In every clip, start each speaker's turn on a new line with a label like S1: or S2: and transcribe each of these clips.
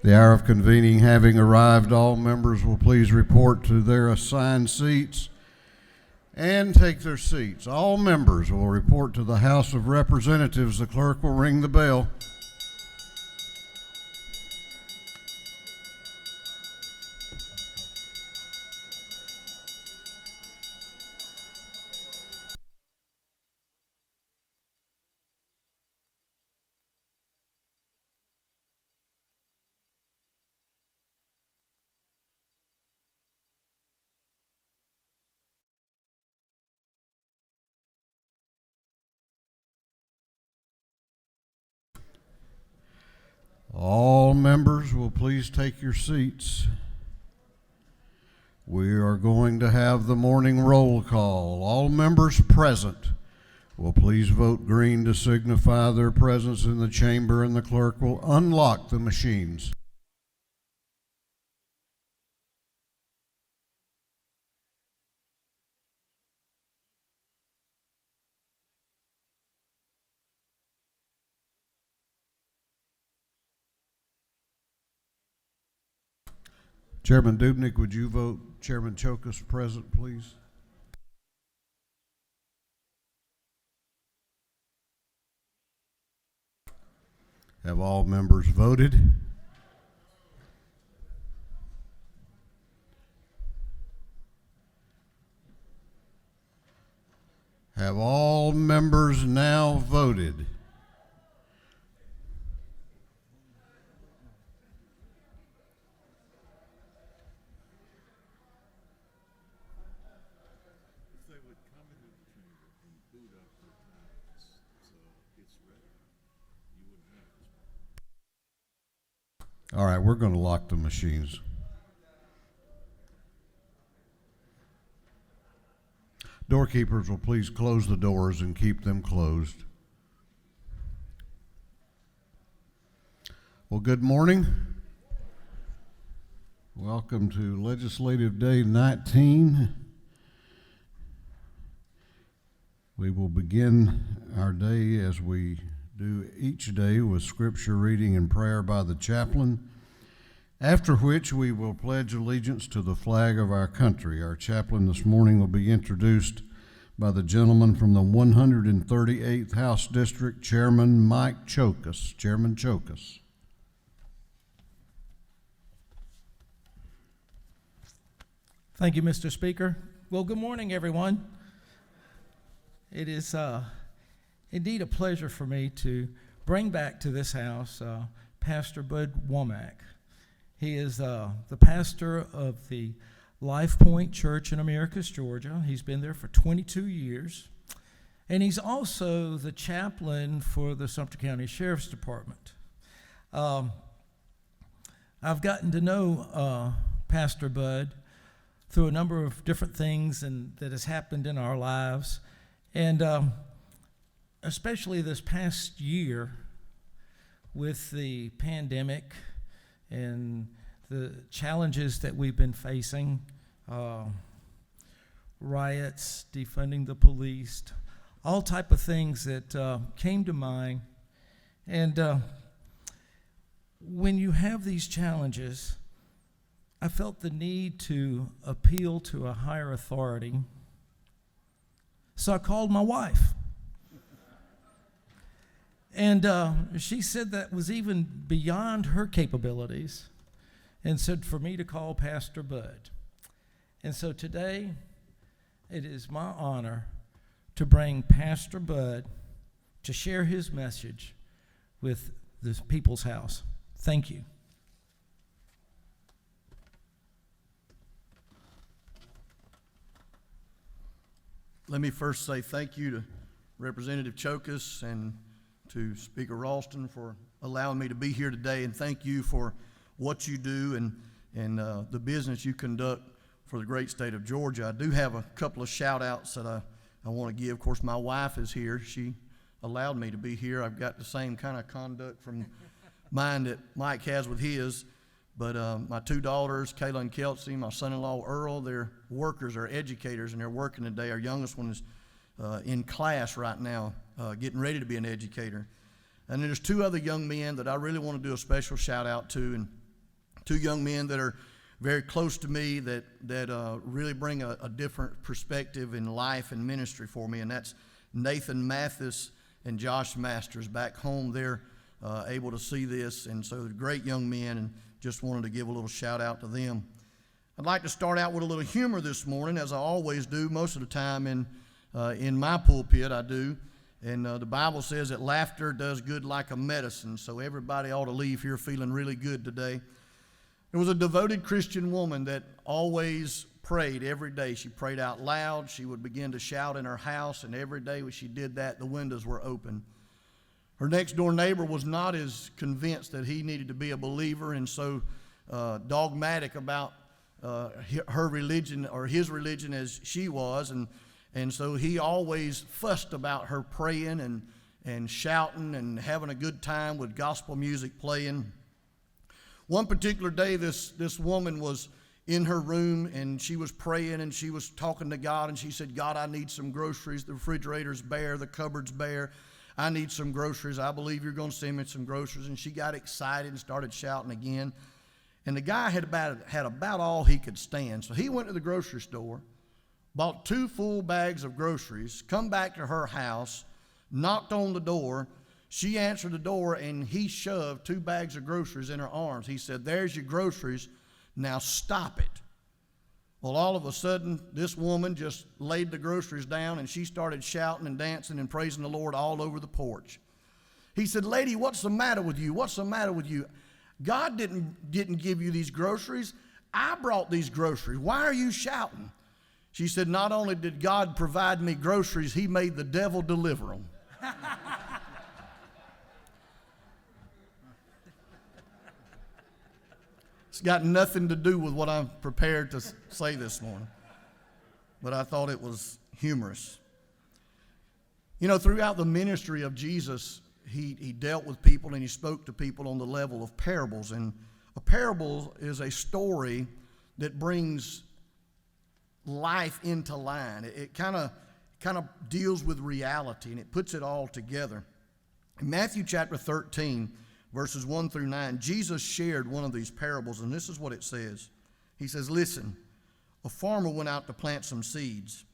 S1: The hour of convening having arrived, all members will please report to their assigned seats and take their seats. All members will report to the House of Representatives. The clerk will ring the bell. All members will please take your seats. We are going to have the morning roll call. All members present will please vote green to signify their presence in the chamber, and the clerk will unlock the machines. Chairman Dubnik, would you vote Chairman Chokas present, please? Have all members voted? Have all members now voted? All right, we're going to lock the machines. Doorkeepers will please close the doors and keep them closed. Well, good morning. Welcome to Legislative Day 19. We will begin our day as we do each day with scripture reading and prayer by the chaplain, after which we will pledge allegiance to the flag of our country. Our chaplain this morning will be introduced by the gentleman from the 138th House District, Chairman Mike Chokas. Chairman Chokas.
S2: Thank you, Mr. Speaker. Well, good morning, everyone. It is indeed a pleasure for me to bring back to this house Pastor Bud Womack. He is the pastor of the Life Point Church in Americus, Georgia. He's been there for 22 years. And he's also the chaplain for the Sumter County Sheriff's Department. I've gotten to know Pastor Bud through a number of different things that has happened in our lives. And especially this past year with the pandemic and the challenges that we've been facing, riots, defunding the police, all type of things that came to mind. And when you have these challenges, I felt the need to appeal to a higher authority. So I called my wife. And she said that was even beyond her capabilities and said for me to call Pastor Bud. And so today, it is my honor to bring Pastor Bud to share his message with the People's House. Thank you.
S3: Let me first say thank you to Representative Chokas and to Speaker Ralston for allowing me to be here today, and thank you for what you do and the business you conduct for the great state of Georgia. I do have a couple of shout outs that I want to give. Of course, my wife is here. She allowed me to be here. I've got the same kind of conduct from mine that Mike has with his. But my two daughters, Kayla and Kelsey, my son-in-law Earl, they're workers, they're educators, and they're working today. Our youngest one is in class right now, getting ready to be an educator. And there's two other young men that I really want to do a special shout out to, and two young men that are very close to me that really bring a different perspective in life and ministry for me, and that's Nathan Mathis and Josh Masters. Back home, they're able to see this, and so they're great young men, and just wanted to give a little shout out to them. I'd like to start out with a little humor this morning, as I always do most of the time in my pulpit. I do, and the Bible says that laughter does good like a medicine, so everybody ought to leave here feeling really good today. There was a devoted Christian woman that always prayed every day. She prayed out loud. She would begin to shout in her house, and every day when she did that, the windows were open. Her next door neighbor was not as convinced that he needed to be a believer and so dogmatic about her religion or his religion as she was, and so he always fussed about her praying and shouting and having a good time with gospel music playing. One particular day, this woman was in her room, and she was praying, and she was talking to God, and she said, God, I need some groceries. The refrigerator's bare, the cupboard's bare. I need some groceries. I believe you're going to send me some groceries. And she got excited and started shouting again. And the guy had about all he could stand. So he went to the grocery store, bought 2 full bags of groceries, come back to her house, knocked on the door. She answered the door, and he shoved 2 bags of groceries in her arms. He said, there's your groceries. Now stop it. Well, all of a sudden, this woman just laid the groceries down, and she started shouting and dancing and praising the Lord all over the porch. He said, lady, what's the matter with you? What's the matter with you? God didn't give you these groceries. I brought these groceries. Why are you shouting? She said, not only did God provide me groceries, he made the devil deliver them. It's got nothing to do with what I'm prepared to say this morning, but I thought it was humorous. You know, throughout the ministry of Jesus, he dealt with people and he spoke to people on the level of parables. And a parable is a story that brings life into line. It kind of deals with reality, and it puts it all together. In Matthew chapter 13, verses 1 through 9, Jesus shared one of these parables, and this is what it says. He says, listen, a farmer went out to plant some seeds.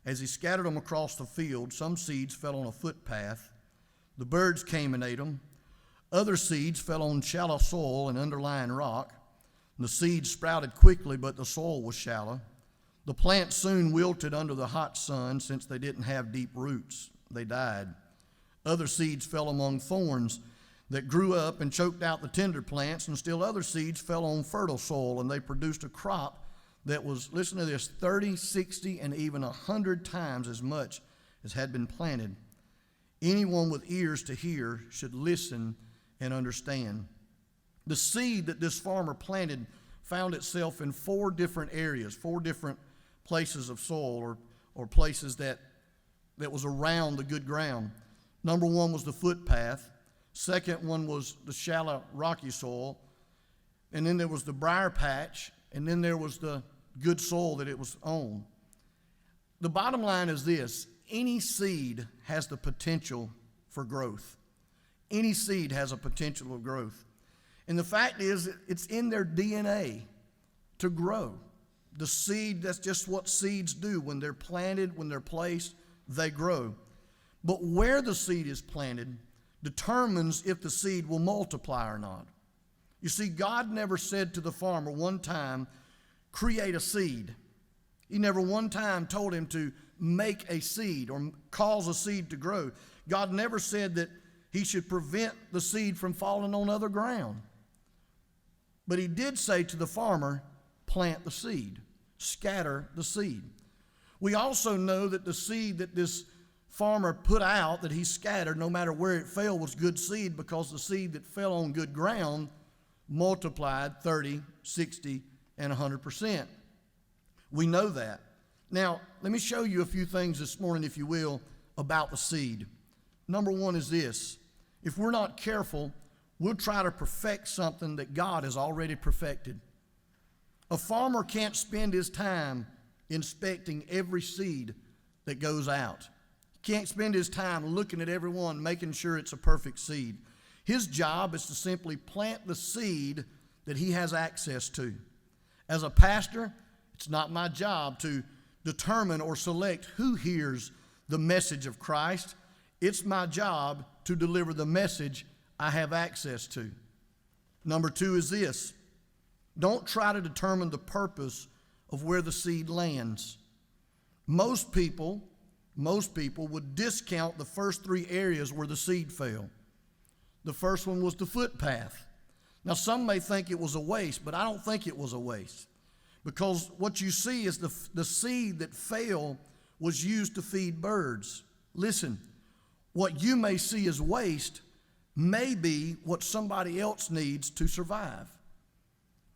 S3: As he scattered them across the field, some seeds fell on a footpath. The birds came and ate them. Other seeds fell on shallow soil and underlying rock. The seeds sprouted quickly, but the soil was shallow. The plants soon wilted under the hot sun since they didn't have deep roots. They died. Other seeds fell among thorns that grew up and choked out the tender plants, and still other seeds fell on fertile soil, and they produced a crop that was, listen to this, 30, 60, and even 100 times as much as had been planted. Anyone with ears to hear should listen and understand. The seed that this farmer planted found itself in 4 different areas, 4 different places of soil or places that was around the good ground. Number 1 was the footpath. Second one was the shallow, rocky soil. And then there was the briar patch. And then there was the good soil that it was on. The bottom line is this. Any seed has the potential for growth. Any seed has a potential of growth. And the fact is, it's in their DNA to grow. The seed, that's just what seeds do. When they're planted, when they're placed, they grow. But where the seed is planted determines if the seed will multiply or not. You see, God never said to the farmer one time, create a seed. He never one time told him to make a seed or cause a seed to grow. God never said that he should prevent the seed from falling on other ground. But he did say to the farmer, plant the seed, scatter the seed. We also know that the seed that this farmer put out, that he scattered, no matter where it fell, was good seed, because the seed that fell on good ground multiplied 30, 60, and 100%. We know that. Now, let me show you a few things this morning, if you will, about the seed. Number 1 is this. If we're not careful, we'll try to perfect something that God has already perfected. A farmer can't spend his time inspecting every seed that goes out. He can't spend his time looking at every one, making sure it's a perfect seed. His job is to simply plant the seed that he has access to. As a pastor, it's not my job to determine or select who hears the message of Christ. It's my job to deliver the message I have access to. Number 2 is this: don't try to determine the purpose of where the seed lands. Most people would discount the first 3 areas where the seed fell. The first one was the footpath. Now, some may think it was a waste, but I don't think it was a waste, because what you see is the seed that fell was used to feed birds. Listen, what you may see as waste may be what somebody else needs to survive.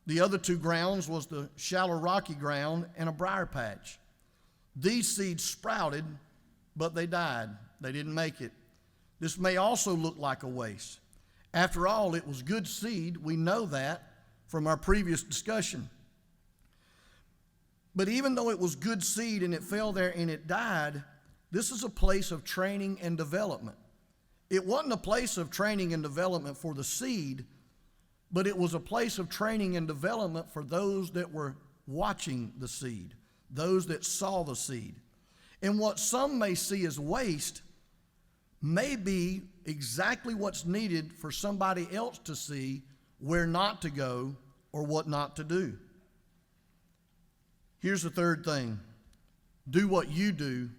S3: The other 2 grounds was the shallow rocky ground and a briar patch. These seeds sprouted, but they died. They didn't make it. This may also look like a waste. After all, it was good seed. We know that from our previous discussion. But even though it was good seed and it fell there and it died, this is a place of training and development. It wasn't a place of training and development for the seed, but it was a place of training and development for those that were watching the seed, those that saw the seed. And what some may see as waste may be exactly what's needed for somebody else to see where not to go or what not to do. Here's the third thing: do what you do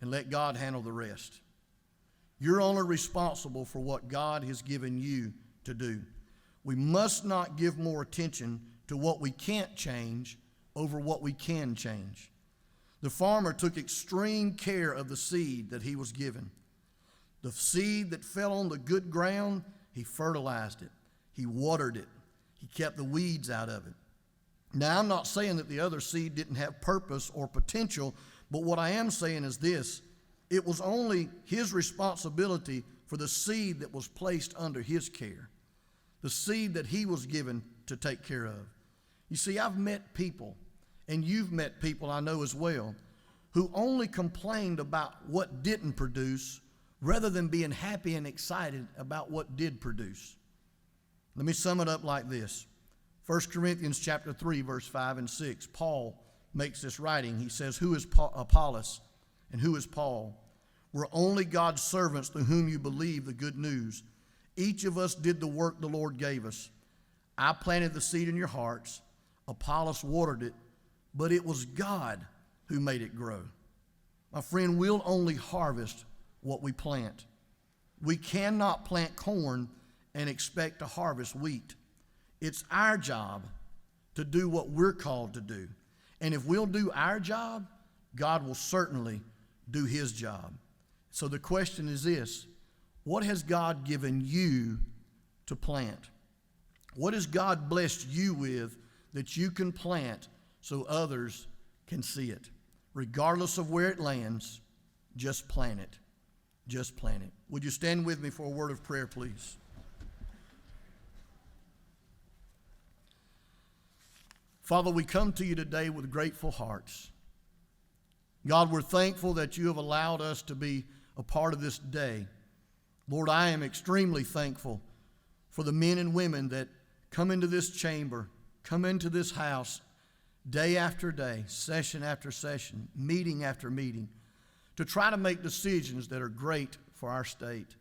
S3: and let God handle the rest. You're only responsible for what God has given you to do. We must not give more attention to what we can't change over what we can change. The farmer took extreme care of the seed that he was given. The seed that fell on the good ground, he fertilized it. He watered it. He kept the weeds out of it. Now, I'm not saying that the other seed didn't have purpose or potential, but what I am saying is this: it was only his responsibility for the seed that was placed under his care, the seed that he was given to take care of. You see, I've met people, and you've met people I know as well, who only complained about what didn't produce rather than being happy and excited about what did produce. Let me sum it up like this. 1 Corinthians chapter 3, verse 5 and 6, Paul makes this writing. He says, "Who is Apollos and who is Paul? We're only God's servants through whom you believe the good news. Each of us did the work the Lord gave us. I planted the seed in your hearts. Apollos watered it, but it was God who made it grow." My friend, we'll only harvest what we plant. We cannot plant corn and expect to harvest wheat. It's our job to do what we're called to do. And if we'll do our job, God will certainly do his job. So the question is this: what has God given you to plant? What has God blessed you with that you can plant so others can see it? Regardless of where it lands, just plant it. Just plant it. Would you stand with me for a word of prayer, please? Father, we come to you today with grateful hearts. God, we're thankful that you have allowed us to be a part of this day. Lord, I am extremely thankful for the men and women that come into this chamber, come into this house day after day, session after session, meeting after meeting, to try to make decisions that are great for our state.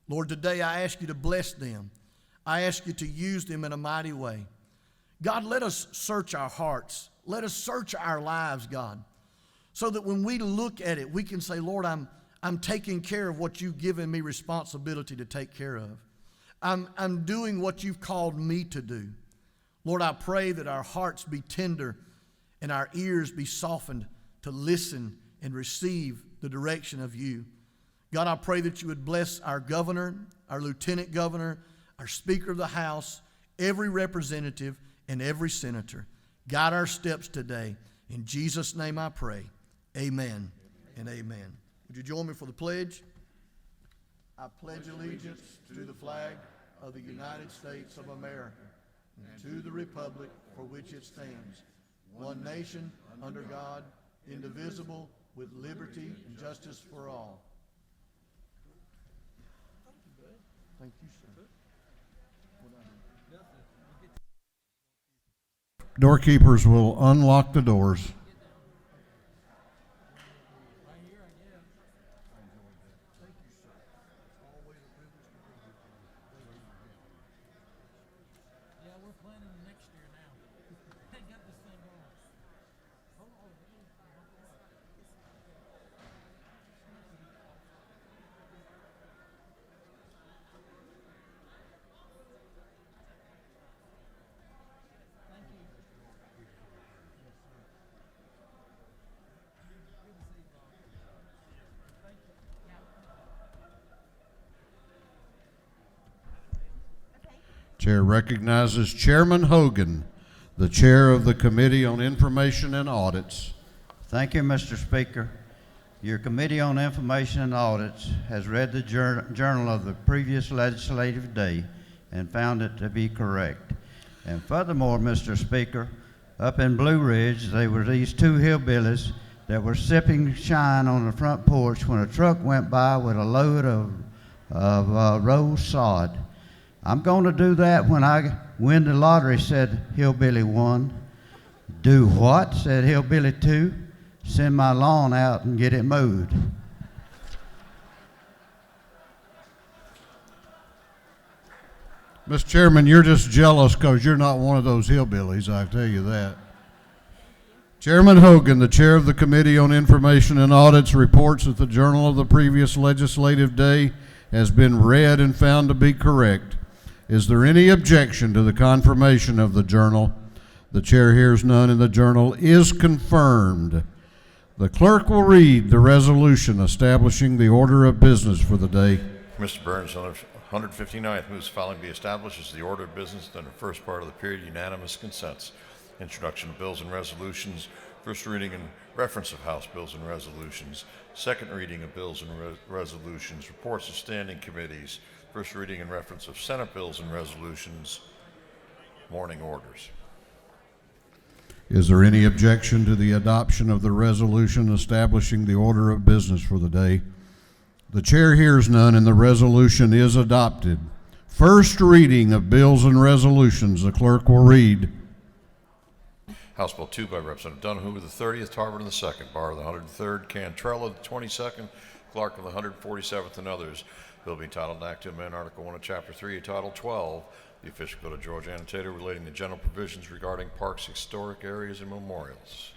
S3: Lord, today I ask you to bless them. I ask you to use them in a mighty way. God, let us search our hearts. Let us search our lives, God, so that when we look at it, we can say, Lord, I'm taking care of what you've given me responsibility to take care of. I'm doing what you've called me to do. Lord, I pray that our hearts be tender and our ears be softened to listen and receive the direction of you. God, I pray that you would bless our governor, our lieutenant governor, our Speaker of the House, every representative, and every senator. Guide our steps today. In Jesus' name I pray. Amen and amen. Would you join me for the pledge? I pledge allegiance to the flag of the United States of America and to the republic for which it stands, one nation, under God, indivisible, with liberty and justice for all. Thank you, sir.
S1: Doorkeepers will unlock the doors.
S2: Yeah, we're planning next year now. They got this thing going.
S1: Chair recognizes Chairman Hogan, the chair of the Committee on Information and Audits.
S4: Thank you, Mr. Speaker. Your Committee on Information and Audits has read the journal of the previous legislative day and found it to be correct. And furthermore, Mr. Speaker, up in Blue Ridge, there were these two hillbillies that were sipping shine on the front porch when a truck went by with a load of rose sod. I'm going to do that when I win the lottery, said Hillbilly 1. Do what? Said Hillbilly 2. Send my lawn out and get it mowed.
S1: Mr. Chairman, you're just jealous because you're not one of those hillbillies, I tell you that. Chairman Hogan, the chair of the Committee on Information and Audits, reports that the journal of the previous legislative day has been read and found to be correct. Is there any objection to the confirmation of the journal? The chair hears none, and the journal is confirmed. The clerk will read the resolution establishing the order of business for the day.
S5: Mr. Burns, 159th moves following be established as the order of business under the first part of the period, unanimous consents. Introduction of bills and resolutions, first reading and reference of House bills and resolutions, second reading of bills and resolutions, reports of standing committees, first reading and reference of Senate bills and resolutions, morning orders.
S1: Is there any objection to the adoption of the resolution establishing the order of business for the day? The chair hears none, and the resolution is adopted. First reading of bills and resolutions, the clerk will read.
S5: House Bill 2 by Representative Donahue the 30th, Tarver the 2nd, Barr the 103rd, Cantrella the 22nd, Clark of the 147th, and others. Bill being titled Act to amend Article 1 of Chapter 3 of Title 12, the official code of Georgia Annotated relating to general provisions regarding parks, historic areas, and memorials.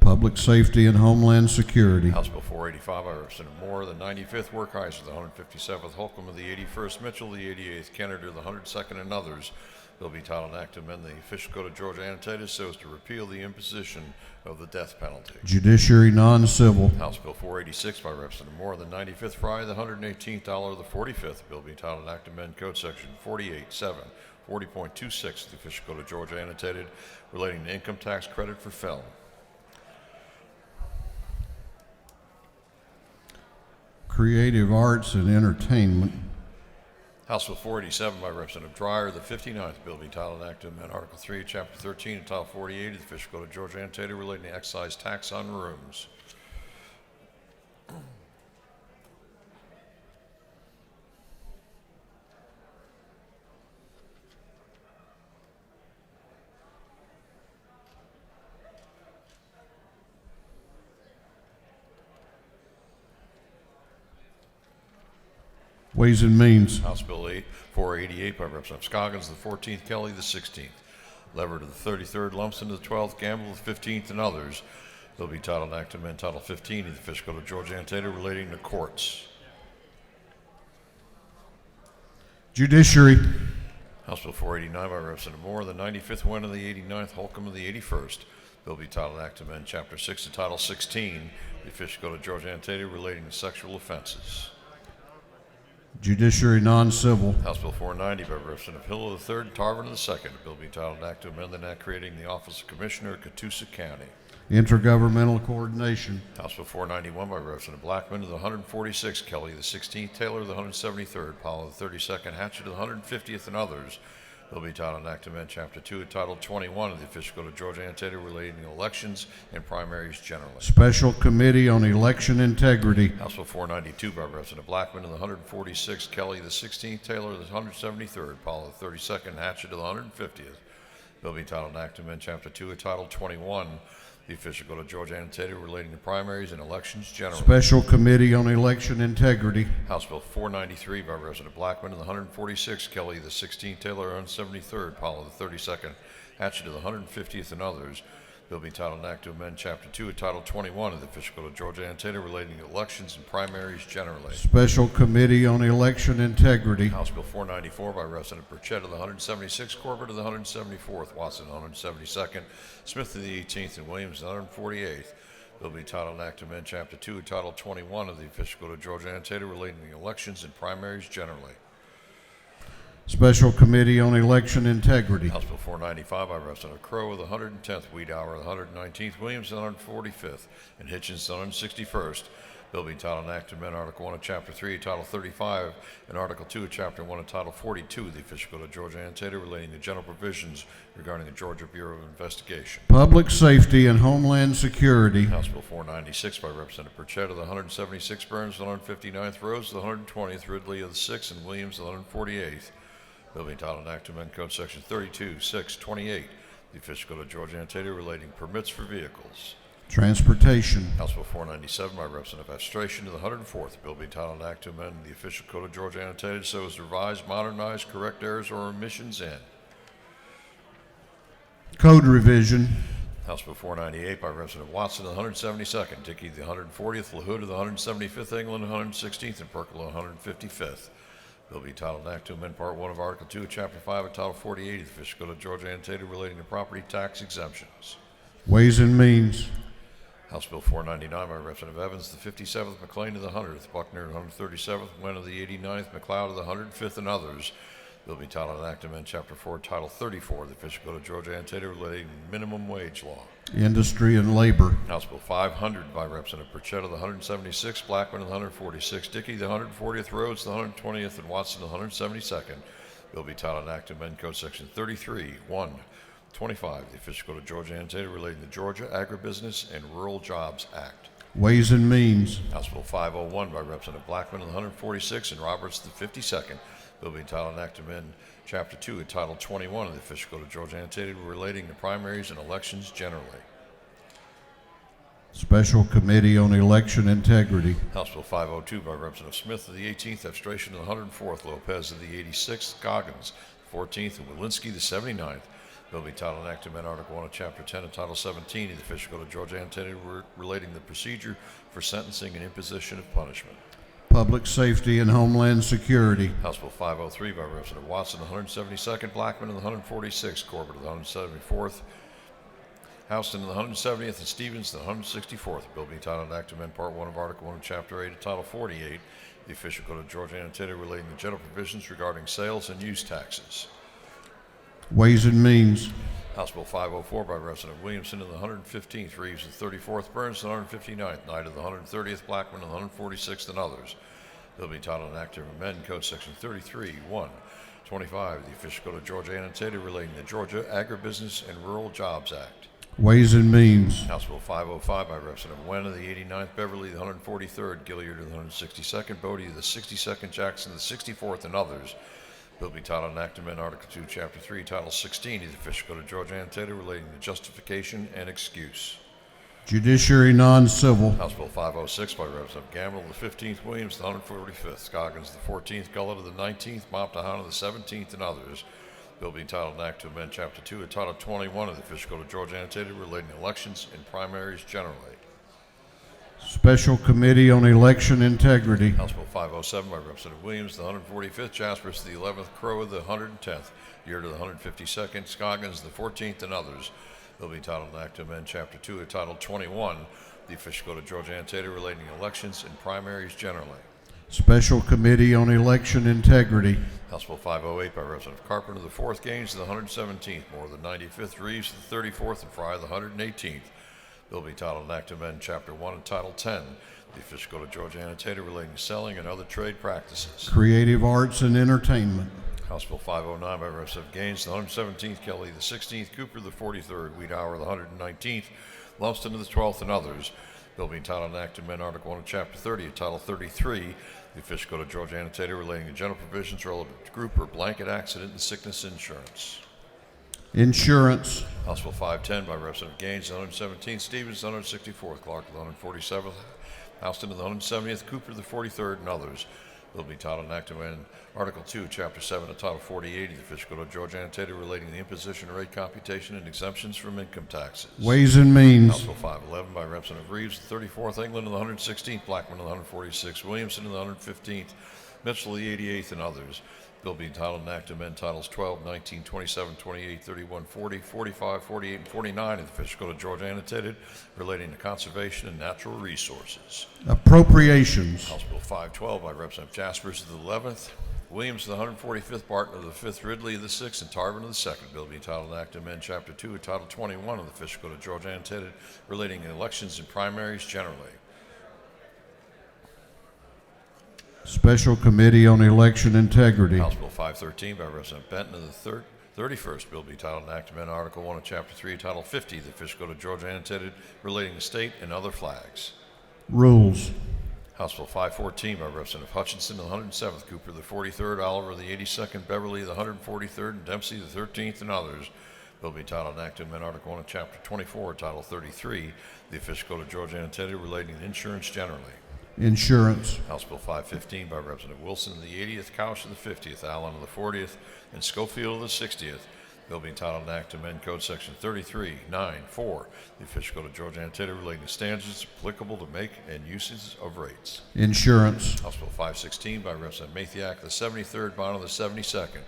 S1: Public Safety and Homeland Security.
S5: House Bill 485 by Representative Moore, the 95th, Werkheiser, the 157th, Holcomb of the 81st, Mitchell, the 88th, Kennedy, the 102nd, and others. Bill be titled Act to amend the official code of Georgia Annotated so as to repeal the imposition of the death penalty.
S1: Judiciary Non-Civil.
S5: House Bill 486 by Representative Moore, the 95th, Fry, the 118th, Dollar, the 45th. Bill be titled Act to amend Code Section 48.7, 40.26 of the official code of Georgia Annotated relating to income tax credit for felon.
S1: Creative Arts and Entertainment.
S5: House Bill 487 by Representative Dreyer, the 59th. Bill be titled Act to amend Article 3, Chapter 13, and Title 48 of the official code of Georgia Annotated relating to excise tax on rooms.
S1: Ways and Means.
S5: House Bill 488 by Representative Scoggins, the 14th, Kelly, the 16th. Lever to the 33rd, Lumsden to the 12th, Gamble the 15th, and others. Bill be titled Act to amend Title 15 of the official code of Georgia Annotated relating to courts.
S1: Judiciary.
S5: House Bill 489 by Representative Moore, the 95th, Wynn of the 89th, Holcomb of the 81st. Bill be titled Act to amend Chapter 6 of Title 16 of the official code of Georgia Annotated relating to sexual offenses.
S1: Judiciary Non-Civil.
S5: House Bill 490 by Representative Hill of the 3rd, Tarver of the 2nd. Bill be titled Act to amend the Act creating the Office of Commissioner of Catoosa County.
S1: Intergovernmental Coordination.
S5: House Bill 491 by Representative Blackman of the 146th, Kelly the 16th, Taylor of the 173rd, Powell of the 32nd, Hatchett of the 150th, and others. Bill be titled Act to amend Chapter 2 of Title 21 of the official code of Georgia Annotated relating to elections and primaries generally.
S1: Special Committee on Election Integrity.
S5: House Bill 492 by Representative Blackman of the 146th, Kelly the 16th, Taylor of the 173rd, Powell of the 32nd, Hatchett of the 150th. Bill being titled an act to amend Chapter 2 of Title 21, the official code of Georgia annotated relating to primaries and elections generally.
S1: Special Committee on Election Integrity.
S5: House Bill 493 by Representative Blackman of the 146th, Kelly the 16th, Taylor 173rd, Powell the 32nd, Hatchett of the 150th, and others. Bill being titled an act to amend Chapter 2 of Title 21 of the official code of Georgia annotated relating to elections and primaries generally.
S1: Special Committee on Election Integrity.
S5: House Bill 494 by Representative Burchett of the 176th, Corbett of the 174th, Watson of the 172nd, Smith of the 18th, and Williams of the 148th. Bill being titled an act to amend Chapter 2 of Title 21 of the official code of Georgia annotated relating to elections and primaries generally.
S1: Special Committee on Election Integrity.
S5: House Bill 495 by Representative Crowe of the 110th, Weedower of the 119th, Williams of the 145th, and Hitchens of the 161st. Bill being titled an act to amend Article 1 of Chapter 3 of Title 35 and Article 2 of Chapter 1 of Title 42 of the official code of Georgia annotated relating to general provisions regarding the Georgia Bureau of Investigation.
S1: Public Safety and Homeland Security.
S5: House Bill 496 by Representative Burchett of the 176th, Burns of the 159th, Rose of the 120th, Ridley of the 6th, and Williams of the 148th. Bill being titled an act to amend Code Section 32-628, the official code of Georgia annotated relating permits for vehicles.
S1: Transportation.
S5: House Bill 497 by Representative Astration to the 104th. Bill being titled an act to amend the official code of Georgia annotated so as to revise, modernize, correct errors or omissions in.
S1: Code Revision.
S5: House Bill 498 by Representative Watson of the 172nd, Dickey the 140th, LaHood of the 175th, England 116th, and Perkle of the 155th. Bill be titled an act to amend Part 1 of Article 2 of Chapter 5 of Title 48 of the official code of Georgia annotated relating to property tax exemptions.
S1: Ways and Means.
S5: House Bill 499 by Representative Evans, the 57th, McLean of the 100th, Buckner of the 137th, Nguyen of the 89th, McLeod of the 105th, and others. Bill be titled an act to amend Chapter 4, Title 34 of the official code of Georgia annotated relating to minimum wage law.
S1: Industry and Labor.
S5: House Bill 500 by Representative Burchett of the 176th, Blackman of the 146th, Dickey the 140th, Rhodes the 120th, and Watson the 172nd. Bill be titled an act to amend Code Section 33-1-25, the official code of Georgia annotated relating to the Georgia Agribusiness and Rural Jobs Act.
S1: Ways and Means.
S5: House Bill 501 by Representative Blackman of the 146th and Roberts the 52nd. Bill being titled an act to amend Chapter 2 of Title 21 of the official code of Georgia annotated relating to primaries and elections generally.
S1: Special Committee on Election Integrity.
S5: House Bill 502 by Representative Smith of the 18th, Abstration of the 104th, Lopez of the 86th, Goggins the 14th, and Walensky the 79th. Bill be titled an act to amend Article 1 of Chapter 10 of Title 17 of the official code of Georgia annotated relating to the procedure for sentencing and imposition of punishment.
S1: Public Safety and Homeland Security.
S5: House Bill 503 by Representative Watson of the 172nd, Blackman of the 146th, Corbett of the 174th, Houston of the 170th, and Stevens of the 164th. Bill being titled an act to amend Part 1 of Article 1 of Chapter 8 of Title 48, the official code of Georgia annotated relating to general provisions regarding sales and use taxes.
S1: Ways and Means.
S5: House Bill 504 by Representative Williamson of the 115th, Reeves of the 34th, Burns of the 159th, Knight of the 130th, Blackman of the 146th, and others. Bill be titled an act to amend Code Section 33-1-25, the official code of Georgia annotated relating to the Georgia Agribusiness and Rural Jobs Act.
S1: Ways and Means.
S5: House Bill 505 by Representative Nguyen of the 89th, Beverly of the 143rd, Gilliard of the 162nd, Bodie of the 62nd, Jackson of the 64th, and others. Bill be titled an act to amend Article 2, Chapter 3, Title 16 of the official code of Georgia annotated relating to justification and excuse.
S1: Judiciary Non-Civil.
S5: House Bill 506 by Representative Gamble of the 15th, Williams of the 145th, Scoggins of the 14th, Gullett of the 19th, Moptahan of the 17th, and others. Bill being titled an act to amend Chapter 2 of Title 21 of the official code of Georgia annotated relating to elections and primaries generally.
S1: Special Committee on Election Integrity.
S5: House Bill 507 by Representative Williams, the 145th, Jaspers, the 11th, Crowe of the 110th, Yeard of the 152nd, Scoggins, the 14th, and others. Bill be titled an act to amend Chapter 2 of Title 21, the official code of Georgia annotated relating to elections and primaries generally.
S1: Special Committee on Election Integrity.
S5: House Bill 508 by Representative Carpenter, the 4th, Gaines, the 117th, Moore, the 95th, Reeves, the 34th, and Fry, the 118th. Bill be titled an act to amend Chapter 1 of Title 10, the official code of Georgia annotated relating to selling and other trade practices.
S1: Creative Arts and Entertainment.
S5: House Bill 509 by Representative Gaines, the 117th, Kelly, the 16th, Cooper, the 43rd, Weedower, the 119th, Lumsden, the 12th, and others. Bill being titled an act to amend Article 1 of Chapter 30 of Title 33, the official code of Georgia annotated relating to general provisions relevant to group or blanket accident and sickness insurance.
S1: Insurance.
S5: House Bill 510 by Representative Gaines, the 117th, Stevens, the 164th, Clark, the 147th, Houston, the 170th, Cooper, the 43rd, and others. Bill be titled and act to amend Article 2, Chapter 7, of Title 48 of the Official Code of Georgia annotated relating to the imposition rate computation and exemptions from income taxes.
S1: Ways and
S5: House
S1: Means.
S5: Bill 511 by Representative Reeves, the 34th, England, and the 116th, Blackman, and the 146th, Williamson, and the 115th, Mitchell, the 88th, and others. Bill being titled and act to amend Titles 12, 19, 27, 28, 31, 40, 45, 48, and 49 of the Official Code of Georgia annotated relating to conservation and natural resources.
S1: Appropriations.
S5: House Bill 512 by Representative Jaspers of the 11th, Williams of the 145th, Barton of the 5th, Ridley of the 6th, and Tarvin of the 2nd. Bill being titled and act to amend Chapter 2 of Title 21 of the Official Code of Georgia annotated relating to elections and primaries generally.
S1: Special Committee on Election Integrity.
S5: House Bill 513 by Representative Benton of the 31st. Bill be titled and act to amend Article 1 of Chapter 3 of Title 50 of the Official Code of Georgia annotated relating to state and other flags.
S1: Rules.
S5: House Bill 514 by Representative Hutchinson of the 107th, Cooper the 43rd, Oliver the 82nd, Beverly the 143rd, and Dempsey the 13th, and others. Bill be titled and act to amend Article 1 of Chapter 24, Title 33, the Official Code of Georgia annotated relating to insurance generally.
S1: Insurance.
S5: House Bill 515 by Representative Wilson of the 80th, Couch of the 50th, Allen of the 40th, and Schofield of the 60th. Bill being titled and act to amend Code Section 33.9.4, the Official Code of Georgia annotated relating to standards applicable to make and uses of rates.
S1: Insurance.
S5: House Bill 516 by Representative Mathiak, the 73rd, Bond of the 72nd,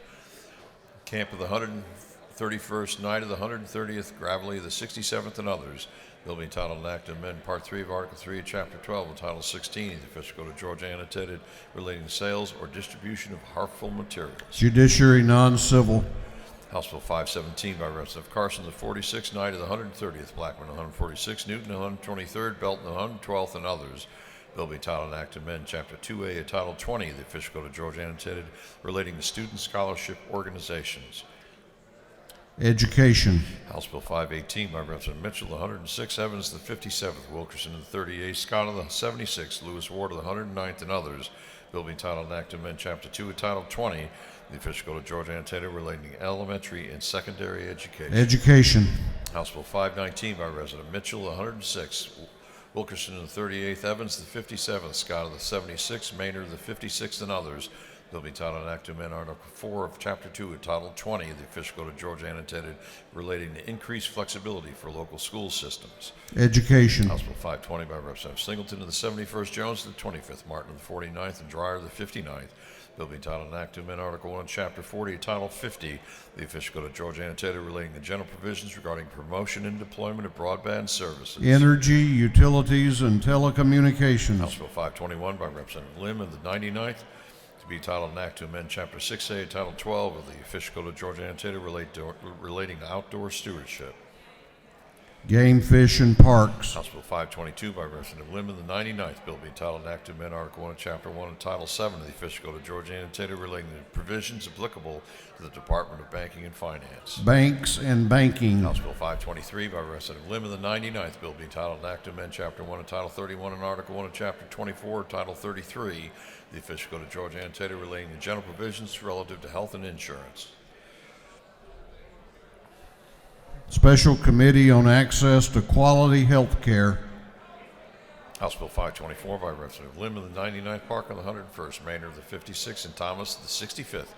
S5: Camp of the 131st, Knight of the 130th, Gravely of the 67th, and others. Bill being titled and act to amend Part 3 of Article 3 of Chapter 12 of Title 16 of the Official Code of Georgia annotated relating to sales or distribution of harmful materials.
S1: Judiciary Non-Civil.
S5: House Bill 517 by Representative Carson, the 46th, Knight of the 130th, Blackman, the 146th, Newton, the 123rd, Belton, the 112th, and others. Bill be titled and act to amend Chapter 2A of Title 20 of the Official Code of Georgia annotated relating to student scholarship organizations.
S1: Education.
S5: House Bill 518 by Representative Mitchell, the 106th, Evans, the 57th, Wilkerson, the 38th, Scott of the 76th, Lewis Ward of the 109th, and others. Bill being titled and act to amend Chapter 2 of Title 20, the Official Code of Georgia annotated relating to elementary and secondary education.
S1: Education.
S5: House Bill 519 by Representative Mitchell, the 106th, Wilkerson, the 38th, Evans, the 57th, Scott of the 76th, Maynard, the 56th, and others. Bill be titled and act to amend Article 4 of Chapter 2 of Title 20 of the Official Code of Georgia annotated relating to increased flexibility for local school systems.
S1: Education.
S5: House Bill 520 by Representative Singleton of the 71st, Jones of the 25th, Martin of the 49th, and Dreyer of the 59th. Bill be titled and act to amend Article 1, Chapter 40 of Title 50 the Official Code of Georgia annotated relating to general provisions regarding promotion and deployment of broadband services.
S1: Energy, Utilities, and
S5: House
S1: Telecommunications.
S5: Bill 521 by Representative Lim of the 99th. To be titled and act to amend Chapter 6A, Title 12 of the Official Code of Georgia annotated relating to outdoor stewardship.
S1: Game, Fish, and Parks.
S5: House Bill 522 by Representative Lim of the 99th. Bill being titled and act to amend Article 1 of Chapter 1 and Title 7 of the Official Code of Georgia annotated relating to provisions applicable to the Department of Banking and Finance.
S1: Banks and Banking.
S5: House Bill 523 by Representative Lim of the 99th. Bill being titled and act to amend Chapter 1 of Title 31 and Article 1 of Chapter 24, Title 33, the Official Code of Georgia annotated relating to general provisions relative to health and insurance.
S1: Special Committee on Access to Quality Health Care.
S5: House Bill 524 by Representative Lim of the 99th, Park of the 101st, Maynard of the 56th, and Thomas of the 65th.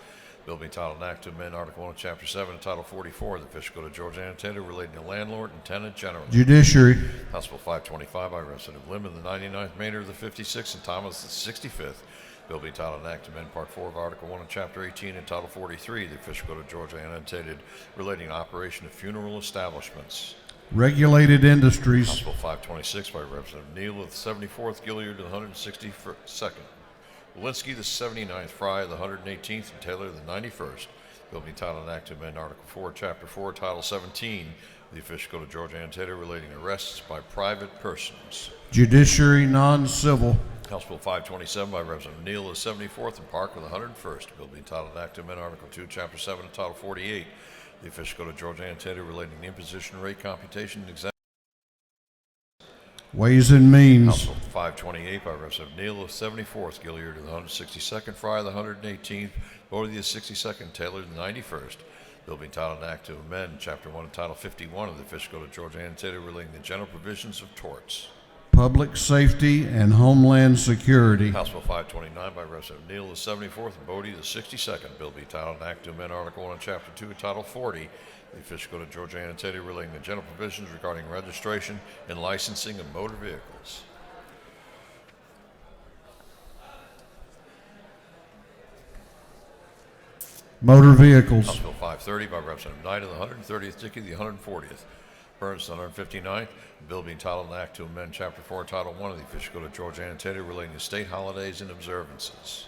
S5: Bill being titled and act to amend Article 1 of Chapter 7 and Title 44 of the Official Code of Georgia annotated relating to landlord and tenant generally.
S1: Judiciary.
S5: House Bill 525 by Representative Lim of the 99th, Maynard of the 56th, and Thomas of the 65th. Bill being titled and act to amend Part 4 of Article 1 of Chapter 18 and Title 43 of the Official Code of Georgia annotated relating to operation of funeral establishments.
S1: Regulated
S5: House
S1: Industries.
S5: Bill 526 by Representative Neal of the 74th, Gilliard of the 162nd, Walensky the 79th, Fry of the 118th, and Taylor the 91st. Bill being titled and act to amend Article 4, Chapter 4, Title 17 of the Official Code of Georgia annotated relating to arrests by private persons.
S1: Judiciary Non-Civil.
S5: House Bill 527 by Representative Neal of the 74th and Park of the 101st. Bill being titled and act to amend Article 2, Chapter 7 and Title 48 the Official Code of Georgia annotated relating to imposition rate computation and exemption.
S1: Ways and
S5: House
S1: Means.
S5: Bill 528 by Representative Neal of 74th, Gilliard of the 162nd, Fry of the 118th, Bodie of the 62nd, Taylor of the 91st. Bill being titled an act to amend Chapter 1 and Title 51 of the Official Code of Georgia annotated relating to general provisions of torts.
S1: Public Safety and Homeland Security.
S5: House Bill 529 by Representative Neal, the 74th, and Bodie, the 62nd. Bill be titled an act to amend Article 1 and Chapter 2 of Title 40, the Official Code of Georgia annotated relating to general provisions regarding registration and licensing of motor vehicles.
S1: Motor Vehicles.
S5: House Bill 530 by Representative Knight of the 130th, Dickey the 140th. Burns the 159th. Bill being titled an act to amend Chapter 4, Title 1 of the Official Code of Georgia annotated relating to state holidays and observances.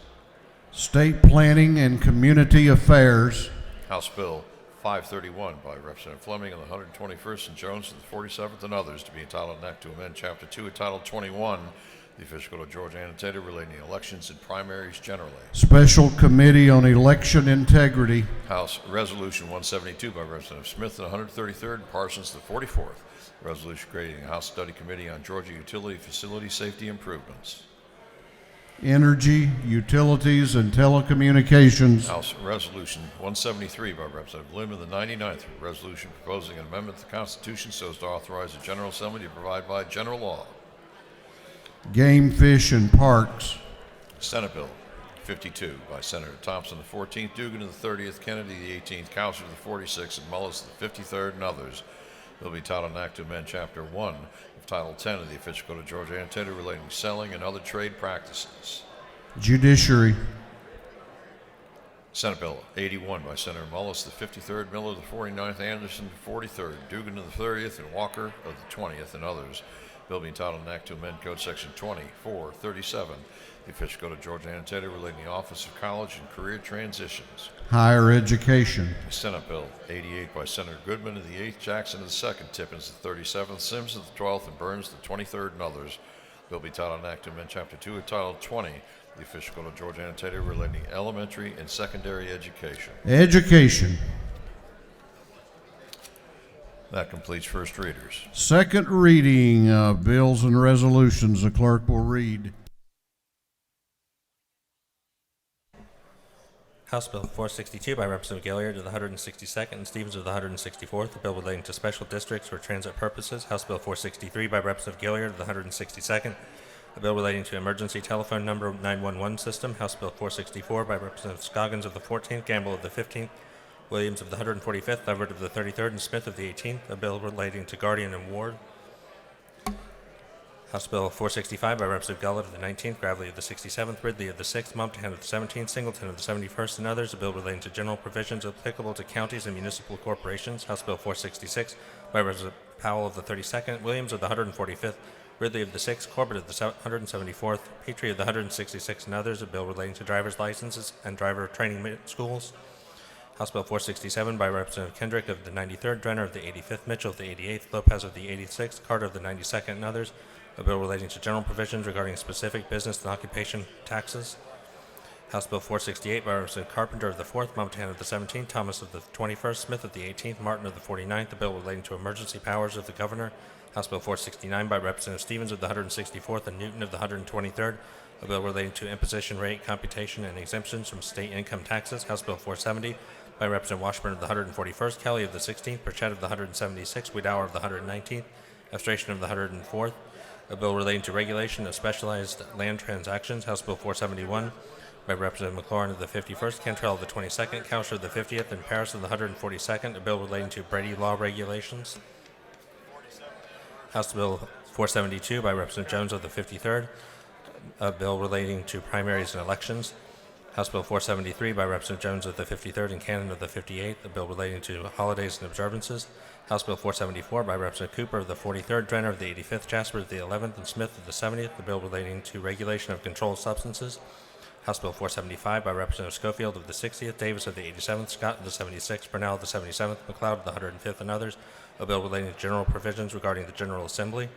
S1: State Planning and Community Affairs.
S5: House Bill 531 by Representative Fleming of the 121st and Jones of the 47th and others to be entitled an act to amend Chapter 2 of Title 21, the Official Code of Georgia annotated relating to elections and primaries generally.
S1: Special Committee on Election Integrity.
S5: House Resolution 172 by Representative Smith of the 133rd and Parsons of the 44th. Resolution creating a House Study Committee on Georgia Utility Facility Safety Improvements.
S1: Energy, Utilities, and Telecommunications.
S5: House Resolution 173 by Representative Lim of the 99th. Resolution proposing an amendment to the Constitution so as to authorize the General Assembly to provide by general law.
S1: Game, Fish, and Parks.
S5: Senate Bill 52 by Senator Thompson the 14th, Dugan of the 30th, Kennedy the 18th, Cowser the 46th, and Mullis the 53rd, and others. Bill be titled an act to amend Chapter 1 of Title 10 of the Official Code of Georgia annotated relating to selling and other trade practices.
S1: Judiciary.
S5: Senate Bill 81 by Senator Mullis the 53rd, Miller the 49th, Anderson the 43rd, Dugan of the 30th, and Walker of the 20th, and others. Bill being titled an act to amend Code Section 2437, the Official Code of Georgia annotated relating to the Office of College and Career Transitions.
S1: Higher Education.
S5: Senate Bill 88 by Senator Goodman of the 8th, Jackson of the 2nd, Tippins the 37th, Sims of the 12th, and Burns the 23rd, and others. Bill be titled an act to amend Chapter 2 of Title 20, the Official Code of Georgia annotated relating to elementary and secondary education.
S1: Education.
S5: That completes first readers.
S1: Second reading of bills and resolutions. The clerk will read.
S6: House Bill 462 by Representative Gilliard of the 162nd and Stevens of the 164th, a bill relating to special districts for transit purposes. House Bill 463 by Representative Gilliard of the 162nd, a bill relating to emergency telephone number 911 system. House Bill 464 by Representative Scoggins of the 14th, Gamble of the 15th, Williams of the 145th, Everett of the 33rd, and Smith of the 18th, a bill relating to Guardian and Ward. House Bill 465 by Representative Gullett of the 19th, Gravely of the 67th, Ridley of the 6th, Mompton of the 17th, Singleton of the 71st, and others, a bill relating to general provisions applicable to counties and municipal corporations. House Bill 466 by Representative Powell of the 32nd, Williams of the 145th, Ridley of the 6th, Corbett of the 174th, Petrie of the 166th, and others, a bill relating to driver's licenses and driver training schools. House Bill 467 by Representative Kendrick of the 93rd, Drenner of the 85th, Mitchell of the 88th, Lopez of the 86th, Carter of the 92nd, and others, a bill relating to general provisions regarding specific business and occupation taxes. House Bill 468 by Representative Carpenter of the 4th, Montana of the 17th, Thomas of the 21st, Smith of the 18th, Martin of the 49th, a bill relating to emergency powers of the governor. House Bill 469 by Representative Stevens of the 164th and Newton of the 123rd, a bill relating to imposition rate, computation, and exemptions from state income taxes. House Bill 470 by Representative Washburn of the 141st, Kelly of the 16th, Burchett of the 176th, Wiedauer of the 119th, Abstration of the 104th, a bill relating to regulation of specialized land transactions. House Bill 471 by Representative McLaurin of the 51st, Cantrell of the 22nd, Coucher of the 50th, and Paris of the 142nd, a bill relating to Brady law regulations. House Bill 472 by Representative Jones of the 53rd, a bill relating to primaries and elections. House Bill 473 by Representative Jones of the 53rd and Cannon of the 58th, a bill relating to holidays and observances. House Bill 474 by Representative Cooper of the 43rd, Drenner of the 85th, Jasper of the 11th, and Smith of the 70th, a bill relating to regulation of controlled substances. House Bill 475 by Representative Schofield of the 60th, Davis of the 87th, Scott of the 76th, Burnell of the 77th, McLeod of the 105th, and others, a bill relating to general provisions regarding the General Assembly.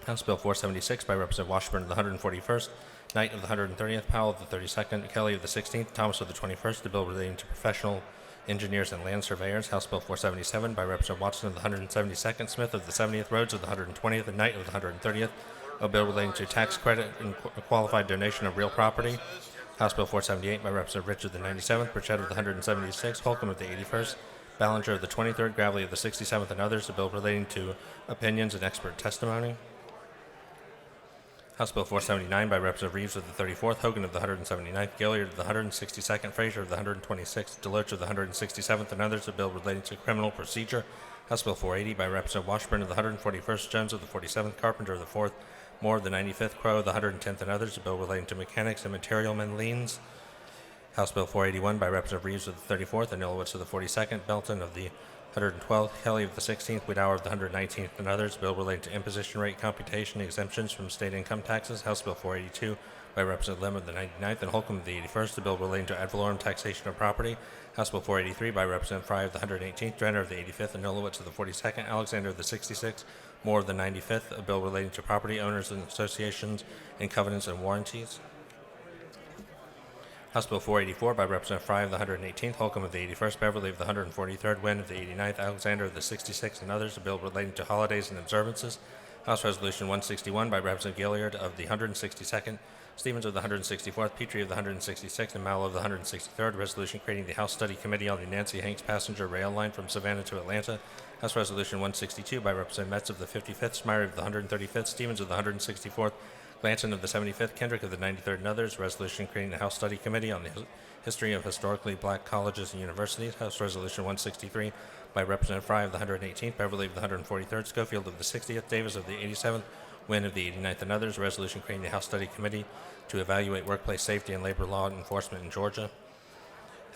S6: House Bill 476 by Representative Washburn of the 141st, Knight of the 130th, Powell of the 32nd, Kelly of the 16th, Thomas of the 21st, a bill relating to professional engineers and land surveyors. House Bill 477 by Representative Watson of the 172nd, Smith of the 70th, Rhodes of the 120th, and Knight of the 130th, a bill relating to tax credit and qualified donation of real property. House Bill 478 by Representative Rich of the 97th, Burchett of the 176th, Holcomb of the 81st, Ballinger of the 23rd, Gravely of the 67th, and others, a bill relating to opinions and expert testimony. House Bill 479 by Representative Reeves of the 34th, Hogan of the 179th, Gilliard of the 162nd, Frazier of the 126th, Deloach of the 167th, and others, a bill relating to criminal procedure. House Bill 480 by Representative Washburn of the 141st, Jones of the 47th, Carpenter of the 4th, Moore of the 95th, Crow of the 110th, and others, a bill relating to mechanics and materialmen liens. House Bill 481 by Representative Reeves of the 34th, Anilowitz of the 42nd, Belton of the 112th, Kelly of the 16th, Wiedauer of the 119th, and others, bill relating to imposition rate computation exemptions from state income taxes. House Bill 482 by Representative Lim of the 99th and Holcomb of the 81st, a bill relating to ad valorem taxation of property. House Bill 483 by Representative Fry of the 118th, Drenner of the 85th, Anilowitz of the 42nd, Alexander of the 66th, Moore of the 95th, a bill relating to property owners and associations and covenants and warranties. House Bill 484 by Representative Fry of the 118th, Holcomb of the 81st, Beverly of the 143rd, Wynn of the 89th, Alexander of the 66th, and others, a bill relating to holidays and observances. House Resolution 161 by Representative Gilliard of the 162nd, Stevens of the 164th, Petrie of the 166th, and Mallow of the 163rd, resolution creating the House Study Committee on the Nancy Hanks passenger rail line from Savannah to Atlanta. House Resolution 162 by Representative Metz of the 55th, Smyre of the 135th, Stevens of the 164th, Glanton of the 75th, Kendrick of the 93rd, and others, resolution creating the House Study Committee on the History of Historically Black Colleges and Universities. House Resolution 163 by Representative Fry of the 118th, Beverly of the 143rd, Schofield of the 60th, Davis of the 87th, Wynn of the 89th, and others, resolution creating the House Study Committee to evaluate workplace safety and labor law enforcement in Georgia.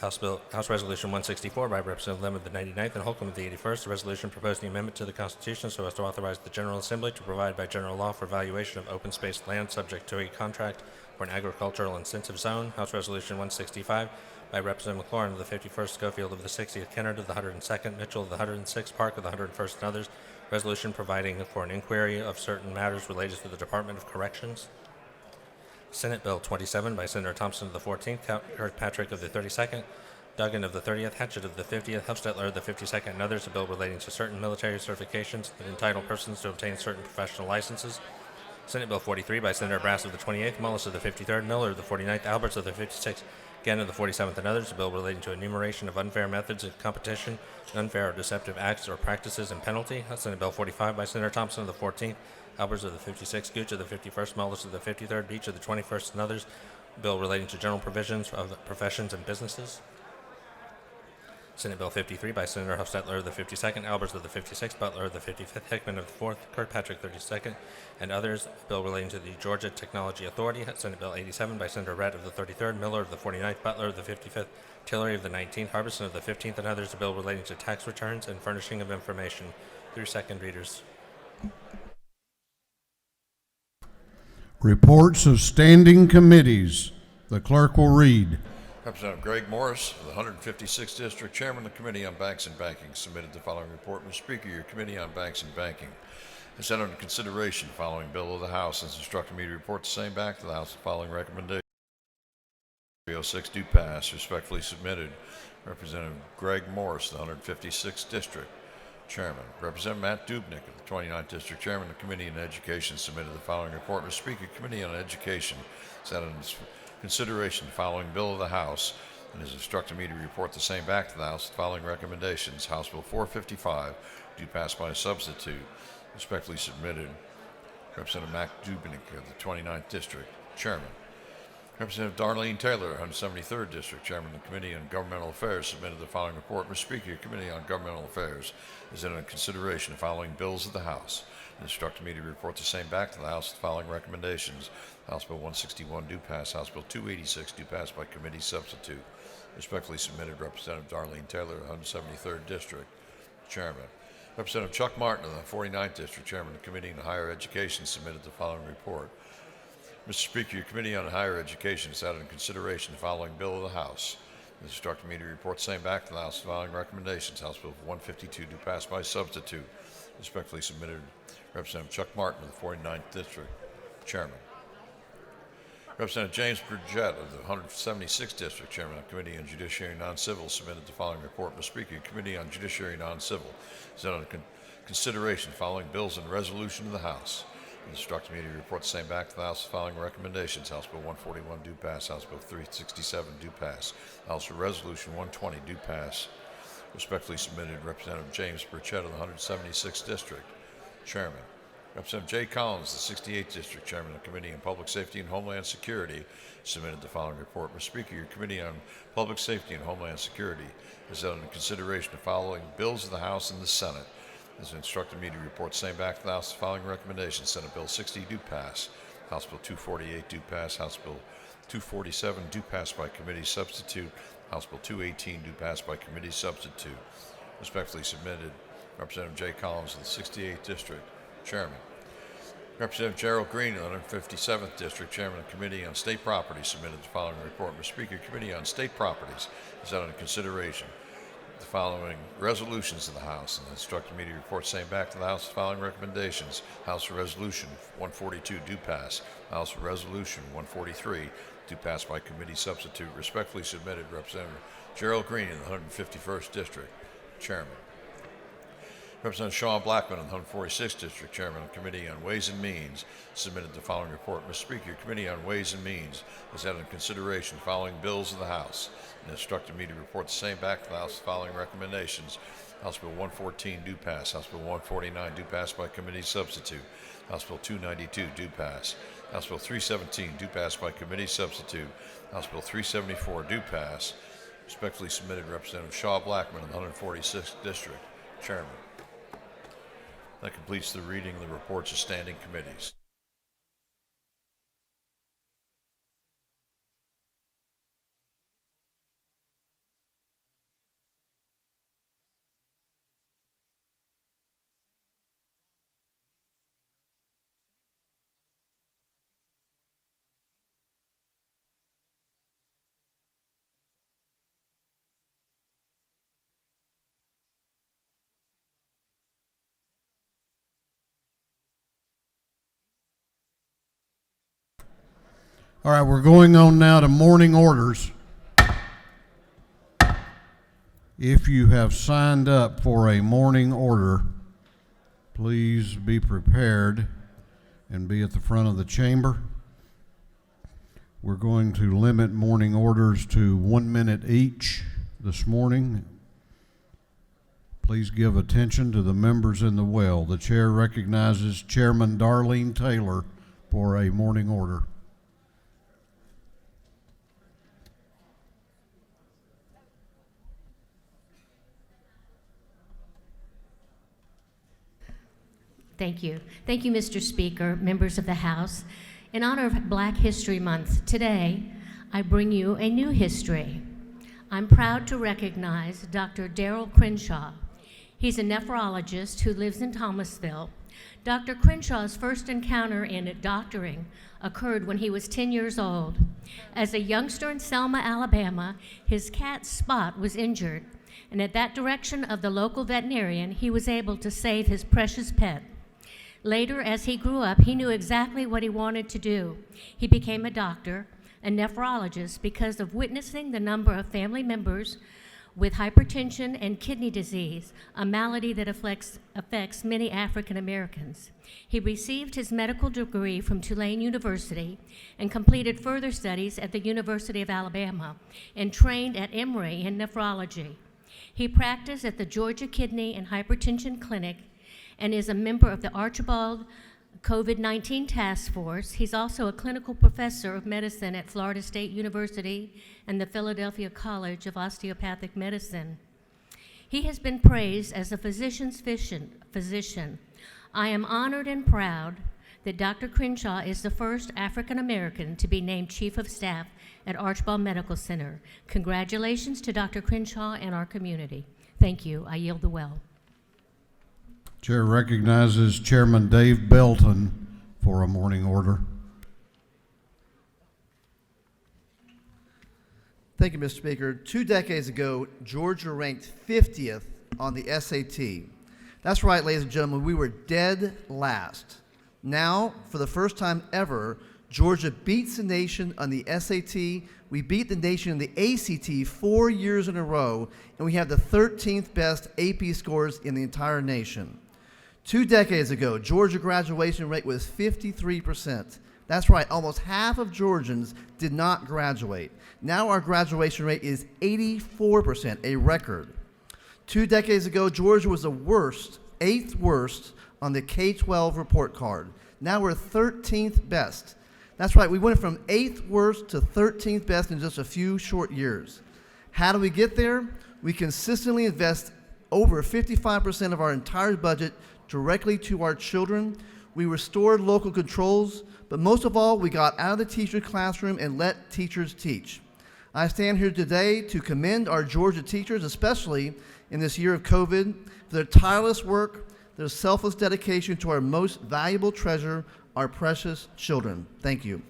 S6: House Resolution 164 by Representative Lim of the 99th and Holcomb of the 81st, a resolution proposing amendment to the Constitution so as to authorize the General Assembly to provide by general law for valuation of open space land subject to a contract for an agricultural incentive zone. House Resolution 165 by Representative McLaurin of the 51st, Schofield of the 60th, Kennard of the 102nd, Mitchell of the 106th, Park of the 101st, and others, resolution providing for an inquiry of certain matters related to the Department of Corrections. Senate Bill 27 by Senator Thompson of the 14th, Kirkpatrick of the 32nd, Duggan of the 30th, Hatchett of the 50th, Hufstetler of the 52nd, and others, a bill relating to certain military certifications that entitle persons to obtain certain professional licenses. Senate Bill 43 by Senator Brass of the 28th, Mullis of the 53rd, Miller of the 49th, Alberts of the 56th, Gann of the 47th, and others, a bill relating to enumeration of unfair methods of competition, and unfair or deceptive acts or practices and penalty. Senate Bill 45 by Senator Thompson of the 14th, Alberts of the 56th, Gooch of the 51st, Mullis of the 53rd, Beach of the 21st, and others, a bill relating to general provisions of professions and businesses. Senate Bill 53 by Senator Hufstetler of the 52nd, Alberts of the 56th, Butler of the 55th, Hickman of the 4th, Kirkpatrick 32nd, and others, a bill relating to the Georgia Technology Authority. Senate Bill 87 by Senator Redd of the 33rd, Miller of the 49th, Butler of the 55th, Tillery of the 19th, Harbison of the 15th, and others, a bill relating to tax returns and furnishing of information. Through second readers.
S1: Reports of standing committees. The clerk will read.
S5: Representative Greg Morris of the 156th District, Chairman of the Committee on Banks and Banking, submitted the following report. Mr. Speaker, your Committee on Banks and Banking has had under consideration the following bill of the House and has instructed me to report the same back to the House. The following recommendation. 306 do pass. Respectfully submitted. Representative Greg Morris of the 156th District, Chairman. Representative Matt Dubnik of the 29th District, Chairman of the Committee on Education, submitted the following report. Mr. Speaker, Committee on Education has had under consideration the following bill of the House and has instructed me to report the same back to the House. The following recommendations. House Bill 455 do pass by substitute. Respectfully submitted. Representative Matt Dubnik of the 29th District, Chairman. Representative Darlene Taylor, 173rd District, Chairman of the Committee on Governmental Affairs, submitted the following report. Mr. Speaker, your Committee on Governmental Affairs is in consideration the following bills of the House and instructed me to report the same back to the House. The following recommendations. House Bill 161 do pass. House Bill 286 do pass by committee substitute. Respectfully submitted, Representative Darlene Taylor, 173rd District, Chairman. Representative Chuck Martin of the 49th District, Chairman of the Committee on Higher Education, submitted the following report. Mr. Speaker, your Committee on Higher Education has had in consideration the following bill of the House. It instructed me to report the same back to the House. The following recommendations. House Bill 152 do pass by substitute. Respectfully submitted, Representative Chuck Martin of the 49th District, Chairman. Representative James Burgett of the 176th District, Chairman of the Committee on Judiciary and Non-Civil, submitted the following report. Mr. Speaker, your Committee on Judiciary and Non-Civil has had under consideration the following bills and resolution of the House. Instruct me to report the same back to the House with the following recommendations. House Bill 141 do pass. House Bill 367 do pass. House Resolution 120 do pass. Respectfully submitted, Representative James Burchett of the 176th District, Chairman. Representative Jay Collins, the 68th District, Chairman of the Committee on Public Safety and Homeland Security, submitted the following report. Mr. Speaker, your Committee on Public Safety and Homeland Security has had under consideration the following bills of the House and the Senate. Has instructed me to report the same back to the House the following recommendations. Senate Bill 60 do pass. House Bill 248 do pass. House Bill 247 do pass by committee substitute. House Bill 218 do pass by committee substitute. Respectfully submitted, Representative Jay Collins of the 68th District, Chairman. Representative Gerald Green of the 157th District, Chairman of the Committee on State Properties, submitted the following report. Mr. Speaker, Committee on State Properties has had under consideration the following resolutions of the House and instructed me to report the same back to the House. The following recommendations. House Resolution 142 do pass. House Resolution 143 do pass by committee substitute. Respectfully submitted, Representative Gerald Green in the 151st District, Chairman. Representative Sean Blackman of the 146th District, Chairman of the Committee on Ways and Means, submitted the following report. Mr. Speaker, your Committee on Ways and Means has had in consideration the following bills of the House and instructed me to report the same back to the House the following recommendations. House Bill 114 do pass. House Bill 149 do pass by committee substitute. House Bill 292 do pass. House Bill 317 do pass by committee substitute. House Bill 374 do pass. Respectfully submitted, Representative Shaw Blackman of the 146th District, Chairman. That completes the reading of the reports of standing committees.
S1: All right, we're going on now to morning orders. If you have signed up for a morning order, please be prepared and be at the front of the chamber. We're going to limit morning orders to 1 minute each this morning. Please give attention to the members in the well. The chair recognizes Chairman Darlene Taylor for a morning order.
S7: Thank you. Thank you, Mr. Speaker, members of the House. In honor of Black History Month, today I bring you a new history. I'm proud to recognize Dr. Darrell Crenshaw. He's a nephrologist who lives in Thomasville. Dr. Crenshaw's first encounter in doctoring occurred when he was 10 years old. As a youngster in Selma, Alabama, his cat Spot was injured, and at that direction of the local veterinarian, he was able to save his precious pet. Later, as he grew up, he knew exactly what he wanted to do. He became a doctor, a nephrologist, because of witnessing the number of family members with hypertension and kidney disease, a malady that affects many African Americans. He received his medical degree from Tulane University and completed further studies at the University of Alabama and trained at Emory in nephrology. He practiced at the Georgia Kidney and Hypertension Clinic and is a member of the Archibald COVID-19 Task Force. He's also a clinical professor of medicine at Florida State University and the Philadelphia College of Osteopathic Medicine. He has been praised as a physician's physician. I am honored and proud that Dr. Crenshaw is the first African American to be named Chief of Staff at Archibald Medical Center. Congratulations to Dr. Crenshaw and our community. Thank you. I yield the well.
S1: Chair recognizes Chairman Dave Belton for a morning order.
S8: Thank you, Mr. Speaker. 2 decades ago, Georgia ranked 50th on the SAT. That's right, ladies and gentlemen, we were dead last. Now, for the first time ever, Georgia beats the nation on the SAT. We beat the nation in the ACT 4 years in a row, and we have the 13th best AP scores in the entire nation. 2 decades ago, Georgia graduation rate was 53%. That's right, almost half of Georgians did not graduate. Now our graduation rate is 84%, a record. 2 decades ago, Georgia was the worst, 8th worst on the K-12 report card. Now we're 13th best. That's right, we went from 8th worst to 13th best in just a few short years. How do we get there? We consistently invest over 55% of our entire budget directly to our children. We restored local controls, but most of all, we got out of the teacher classroom and let teachers teach. I stand here today to commend our Georgia teachers, especially in this year of COVID, for their tireless work, their selfless dedication to our most valuable treasure, our precious children. Thank you.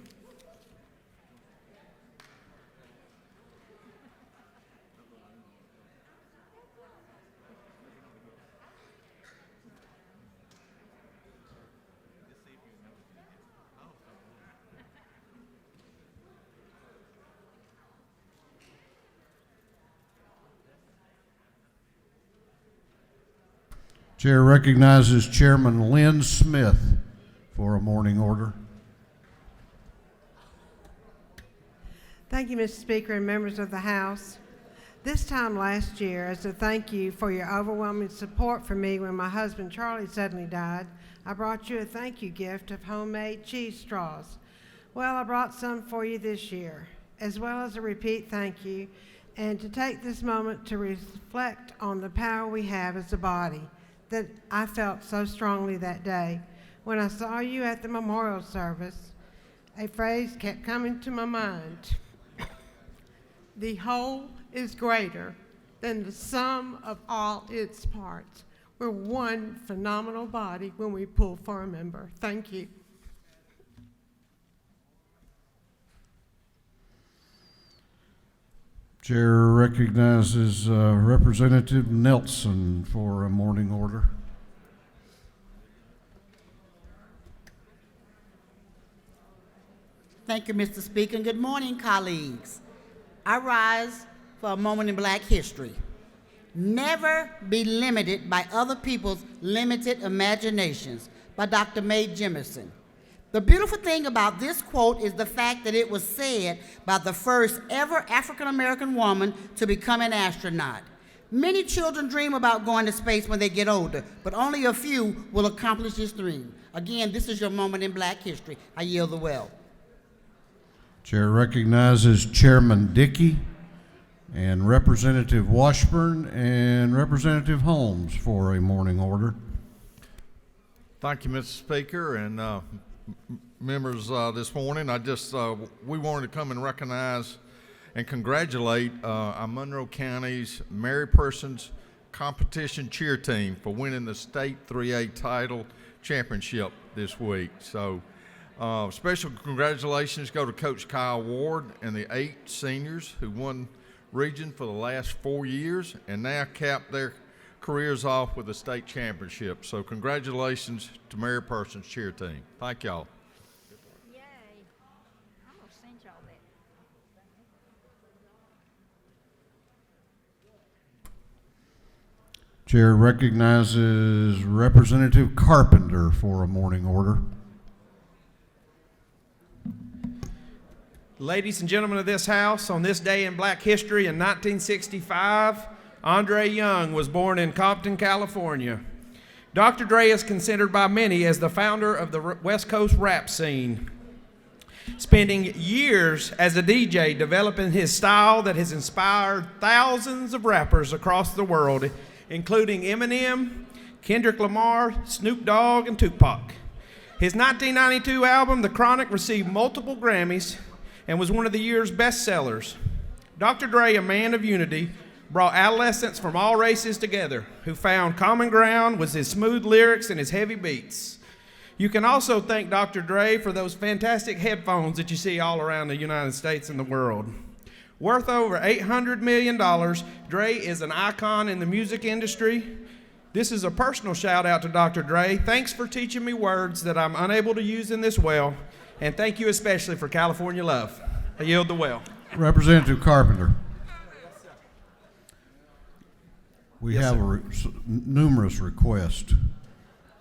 S1: Chair recognizes Chairman Lynn Smith for a morning order.
S9: Thank you, Mr. Speaker and members of the House. This time last year, as a thank you for your overwhelming support for me when my husband Charlie suddenly died, I brought you a thank you gift of homemade cheese straws. Well, I brought some for you this year, as well as a repeat thank you, and to take this moment to reflect on the power we have as a body that I felt so strongly that day. When I saw you at the memorial service, a phrase kept coming to my mind. The whole is greater than the sum of all its parts. We're one phenomenal body when we pull for a member. Thank you.
S1: Chair recognizes Representative Nelson for a morning order.
S10: Thank you, Mr. Speaker, and good morning, colleagues. I rise for a moment in Black history. Never be limited by other people's limited imaginations, by Dr. Mae Jemison. The beautiful thing about this quote is the fact that it was said by the first ever African-American woman to become an astronaut. Many children dream about going to space when they get older, but only a few will accomplish this dream. Again, this is your moment in Black history. I yield the well.
S1: Chair recognizes Chairman Dickey and Representative Washburn and Representative Holmes for a morning order.
S11: Thank you, Mr. Speaker, and members this morning. We wanted to come and recognize and congratulate our Monroe County's Mary Persons competition cheer team for winning the state 3A title championship this week. So special congratulations go to Coach Kyle Ward and the 8 seniors who won region for the last 4 years and now cap their careers off with a state championship. So congratulations to Mary Persons cheer team. Thank y'all.
S12: Yay. I'm going to send y'all that.
S1: Chair recognizes Representative Carpenter for a morning order.
S13: Ladies and gentlemen of this House, on this day in Black history in 1965, Andre Young was born in Compton, California. Dr. Dre is considered by many as the founder of the West Coast rap scene, spending years as a DJ developing his style that has inspired thousands of rappers across the world, including Eminem, Kendrick Lamar, Snoop Dogg, and Tupac. His 1992 album, The Chronic, received multiple Grammys and was one of the year's bestsellers. Dr. Dre, a man of unity, brought adolescents from all races together who found common ground with his smooth lyrics and his heavy beats. You can also thank Dr. Dre for those fantastic headphones that you see all around the United States and the world. Worth over $800 million, Dre is an icon in the music industry. This is a personal shout out to Dr. Dre. Thanks for teaching me words that I'm unable to use in this well, and thank you especially for California love. I yield the well.
S1: Representative Carpenter. We have numerous requests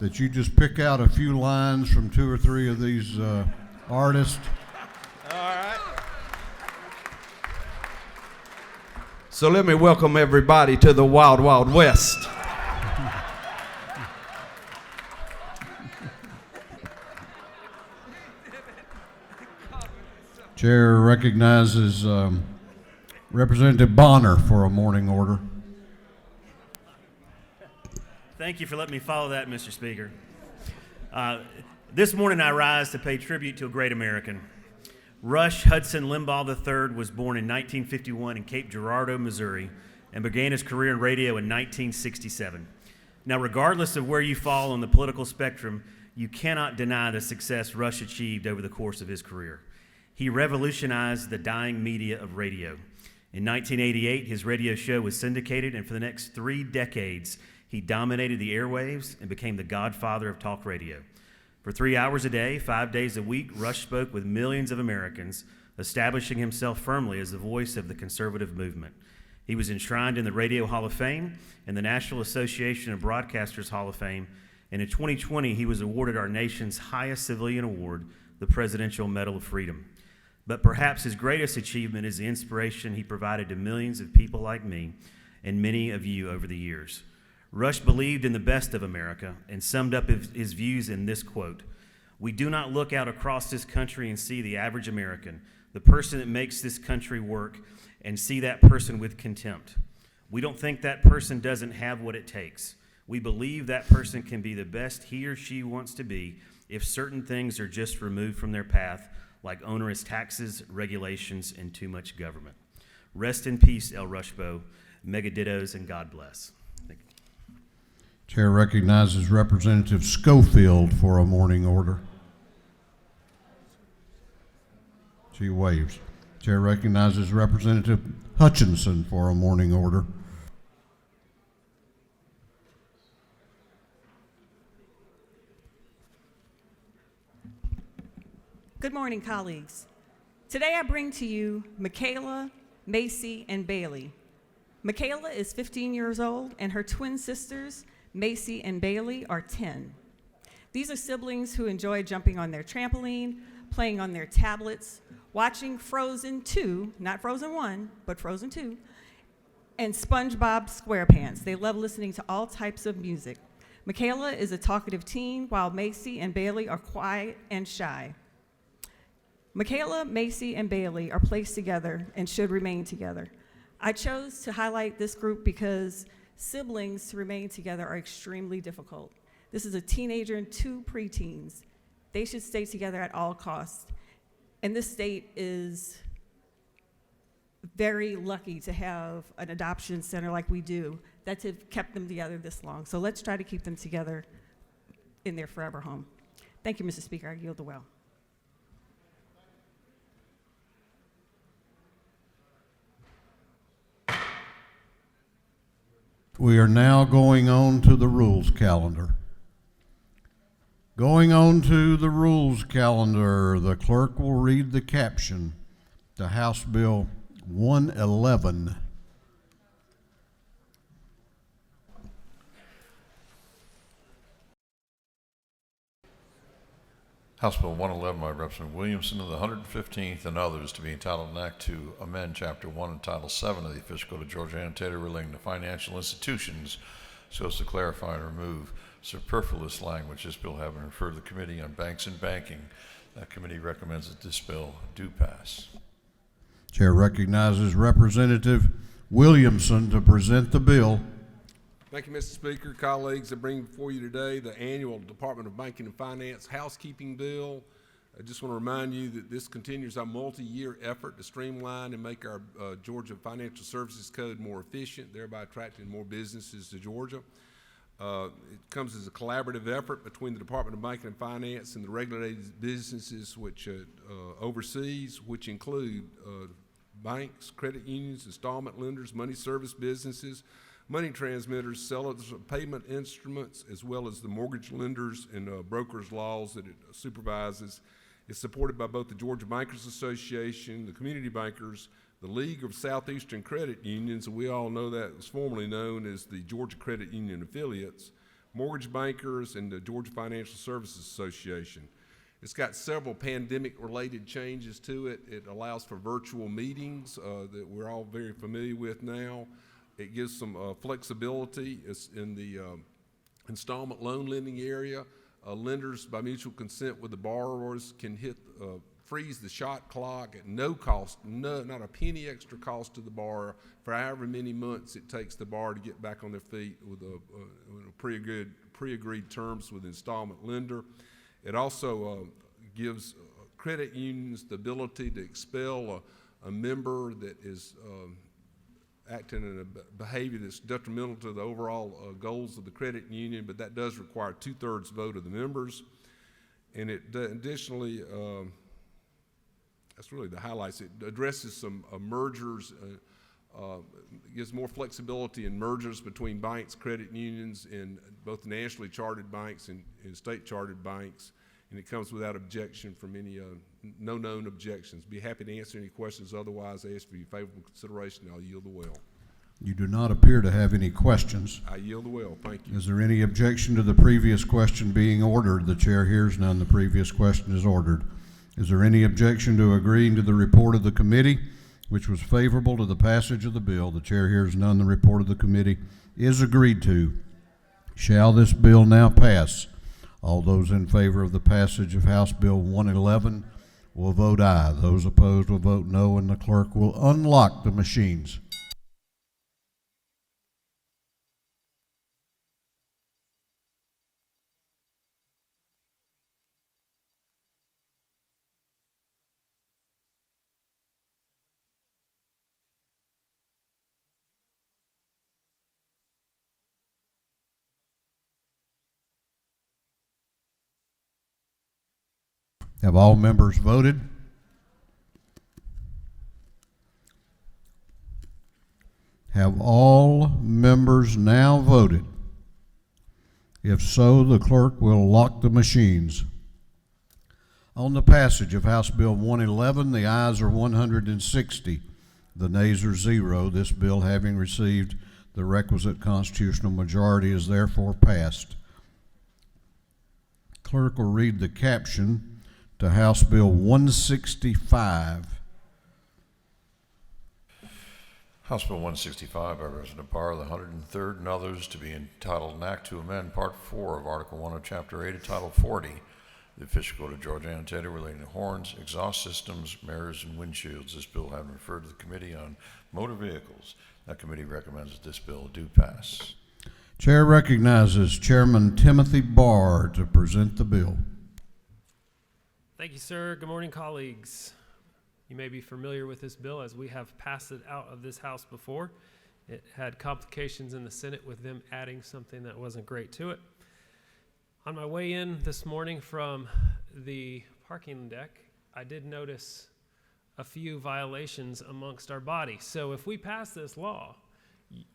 S1: that you just pick out a few lines from two or three of these artists.
S13: All right. So let me welcome everybody to the Wild Wild West.
S1: Chair recognizes Representative Bonner for a morning order.
S14: Thank you for letting me follow that, Mr. Speaker. This morning I rise to pay tribute to a great American. Rush Hudson Limbaugh III was born in 1951 in Cape Girardeau, Missouri, and began his career in radio in 1967. Now, regardless of where you fall on the political spectrum, you cannot deny the success Rush achieved over the course of his career. He revolutionized the dying media of radio. In 1988, his radio show was syndicated, and for the next 3 decades, he dominated the airwaves and became the godfather of talk radio. For 3 hours a day, 5 days a week, Rush spoke with millions of Americans, establishing himself firmly as the voice of the conservative movement. He was enshrined in the Radio Hall of Fame and the National Association of Broadcasters Hall of Fame, and in 2020, he was awarded our nation's highest civilian award, the Presidential Medal of Freedom. But perhaps his greatest achievement is the inspiration he provided to millions of people like me and many of you over the years. Rush believed in the best of America and summed up his views in this quote: "We do not look out across this country and see the average American, the person that makes this country work, and see that person with contempt. We don't think that person doesn't have what it takes. We believe that person can be the best he or she wants to be if certain things are just removed from their path, like onerous taxes, regulations, and too much government." Rest in peace, El Rushbo. Mega dittos, and God bless. Thank you.
S1: Chair recognizes Representative Schofield for a morning order. She waves. Chair recognizes Representative Hutchinson for a morning order.
S15: Good morning, colleagues. Today I bring to you Michaela, Macy, and Bailey. Michaela is 15 years old, and her twin sisters, Macy and Bailey, are 10. These are siblings who enjoy jumping on their trampoline, playing on their tablets, watching Frozen 2, not Frozen 1, but Frozen 2, and SpongeBob SquarePants. They love listening to all types of music. Michaela is a talkative teen, while Macy and Bailey are quiet and shy. Michaela, Macy, and Bailey are placed together and should remain together. I chose to highlight this group because siblings to remain together are extremely difficult. This is a teenager and 2 preteens. They should stay together at all costs. And this state is very lucky to have an adoption center like we do that have kept them together this long. So let's try to keep them together in their forever home. Thank you, Mr. Speaker. I yield the well.
S1: We are now going on to the rules calendar. Going on to the rules calendar, the clerk will read the caption to House Bill 111.
S5: House Bill 111 by Representative Williamson of the 115th and others, to be entitled an act to amend Chapter 1 and Title 7 of the Official Code of Georgia Annotated relating to financial institutions so as to clarify and remove superfluous language. This bill having referred to the Committee on Banks and Banking, that committee recommends that this bill do pass.
S1: Chair recognizes Representative Williamson to present the bill.
S16: Thank you, Mr. Speaker. Colleagues, I bring before you today the annual Department of Banking and Finance housekeeping bill. I just want to remind you that this continues our multi-year effort to streamline and make our Georgia Financial Services Code more efficient, thereby attracting more businesses to Georgia. It comes as a collaborative effort between the Department of Banking and Finance and the regulated businesses which oversees, which include banks, credit unions, installment lenders, money service businesses, money transmitters, sellers of payment instruments, as well as the mortgage lenders and brokers' laws that it supervises. It's supported by both the Georgia Bankers Association, the community bankers, the League of Southeastern Credit Unions, and we all know that was formerly known as the Georgia Credit Union Affiliates, mortgage bankers, and the Georgia Financial Services Association. It's got several pandemic-related changes to it. It allows for virtual meetings that we're all very familiar with now. It gives some flexibility. It's in the installment loan lending area. Lenders, by mutual consent with the borrowers, can freeze the shot clock at no cost, not a penny extra cost to the borrower for however many months it takes the borrower to get back on their feet with pre-agreed terms with the installment lender. It also gives credit unions the ability to expel a member that is acting in a behavior that's detrimental to the overall goals of the credit union, but that does require 2/3 vote of the members. And it additionally, that's really the highlights. It addresses some mergers, gives more flexibility in mergers between banks, credit unions, and both nationally chartered banks and state chartered banks. And it comes without objection from any no known objections. Be happy to answer any questions. Otherwise, I ask for your favorable consideration. I'll yield the well.
S1: You do not appear to have any questions.
S16: I yield the well. Thank you.
S1: Is there any objection to the previous question being ordered? The chair hears none. The previous question is ordered. Is there any objection to agreeing to the report of the committee, which was favorable to the passage of the bill? The chair hears none. The report of the committee is agreed to. Shall this bill now pass? All those in favor of the passage of House Bill 111 will vote aye. Those opposed will vote no, and the clerk will unlock the machines. Have all members voted? Have all members now voted? If so, the clerk will lock the machines. On the passage of House Bill 111, the ayes are 160, the nays are 0. This bill, having received the requisite constitutional majority, is therefore passed. Clerk will read the caption to House Bill 165.
S5: House Bill 165 by Representative Barr, the 103rd, and others, to be entitled an act to amend Part 4 of Article 1 of Chapter 8 of Title 40, the official code of Georgia annotated relating to horns, exhaust systems, mirrors, and windshields. This bill having referred to the Committee on Motor Vehicles. That committee recommends that this bill do pass.
S1: Chair recognizes Chairman Timothy Barr to present the bill.
S17: Thank you, sir. Good morning, colleagues. You may be familiar with this bill as we have passed it out of this House before. It had complications in the Senate with them adding something that wasn't great to it. On my way in this morning from the parking deck, I did notice a few violations amongst our body. So if we pass this law,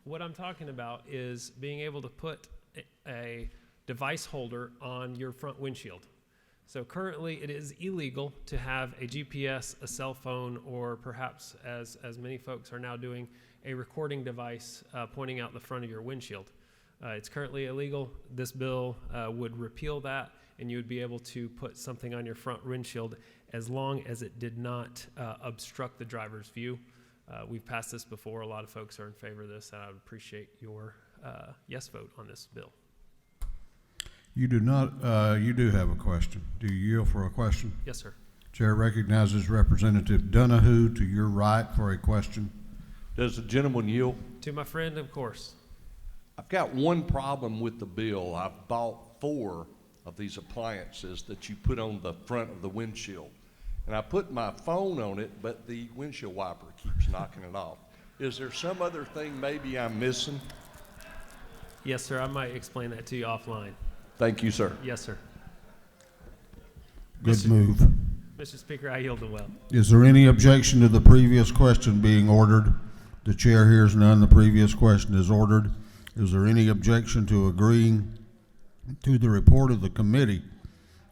S17: what I'm talking about is being able to put a device holder on your front windshield. So currently it is illegal to have a GPS, a cell phone, or perhaps, as many folks are now doing, a recording device pointing out the front of your windshield. It's currently illegal. This bill would repeal that, and you would be able to put something on your front windshield as long as it did not obstruct the driver's view. We've passed this before. A lot of folks are in favor of this, and I would appreciate your yes vote on this bill.
S1: You do not, you do have a question. Do you yield for a question?
S17: Yes, sir.
S1: Chair recognizes Representative Donahue to your right for a question.
S18: Does the gentleman yield?
S17: To my friend, of course.
S18: I've got one problem with the bill. I've bought 4 of these appliances that you put on the front of the windshield. And I put my phone on it, but the windshield wiper keeps knocking it off. Is there some other thing maybe I'm missing?
S17: Yes, sir. I might explain that to you offline.
S18: Thank you, sir.
S17: Yes, sir.
S1: Good move.
S17: Mr. Speaker, I yield the well.
S1: Is there any objection to the previous question being ordered? The chair hears none. The previous question is ordered. Is there any objection to agreeing to the report of the committee,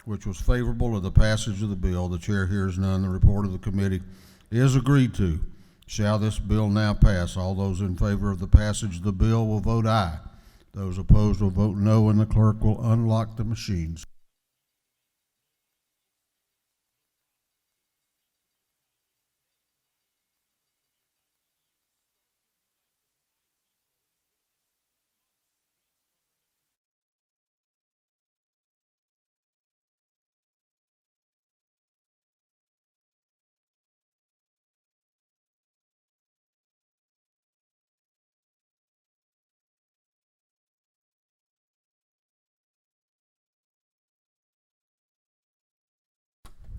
S1: which was favorable to the passage of the bill? The chair hears none. The report of the committee is agreed to. Shall this bill now pass? All those in favor of the passage of the bill will vote aye. Those opposed will vote no, and the clerk will unlock the machines.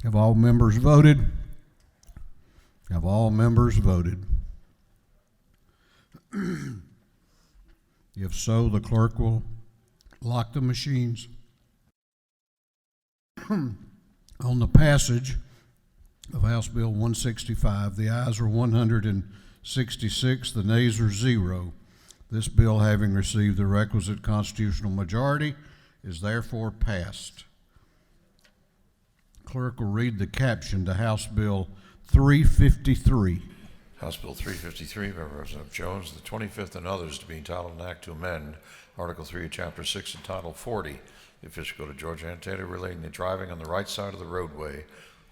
S1: Have all members voted? Have all members voted? If so, the clerk will lock the machines. On the passage of House Bill 165, the ayes are 166, the nays are 0. This bill, having received the requisite constitutional majority, is therefore passed. Clerk will read the caption to House Bill 353.
S5: House Bill 353 by Representative Jones, the 25th and others, to be entitled an act to amend Article 3 of Chapter 6 entitled 40, the official code of Georgia Annotated, relating to driving on the right side of the roadway,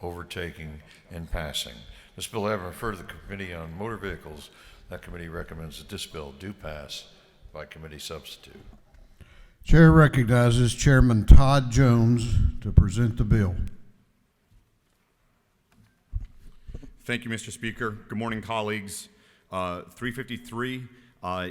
S5: overtaking and passing. This bill having referred to the Committee on Motor Vehicles, that committee recommends that this bill do pass by committee substitute.
S1: Chair recognizes Chairman Todd Jones to present the bill.
S19: Thank you, Mr. Speaker. Good morning, colleagues. 353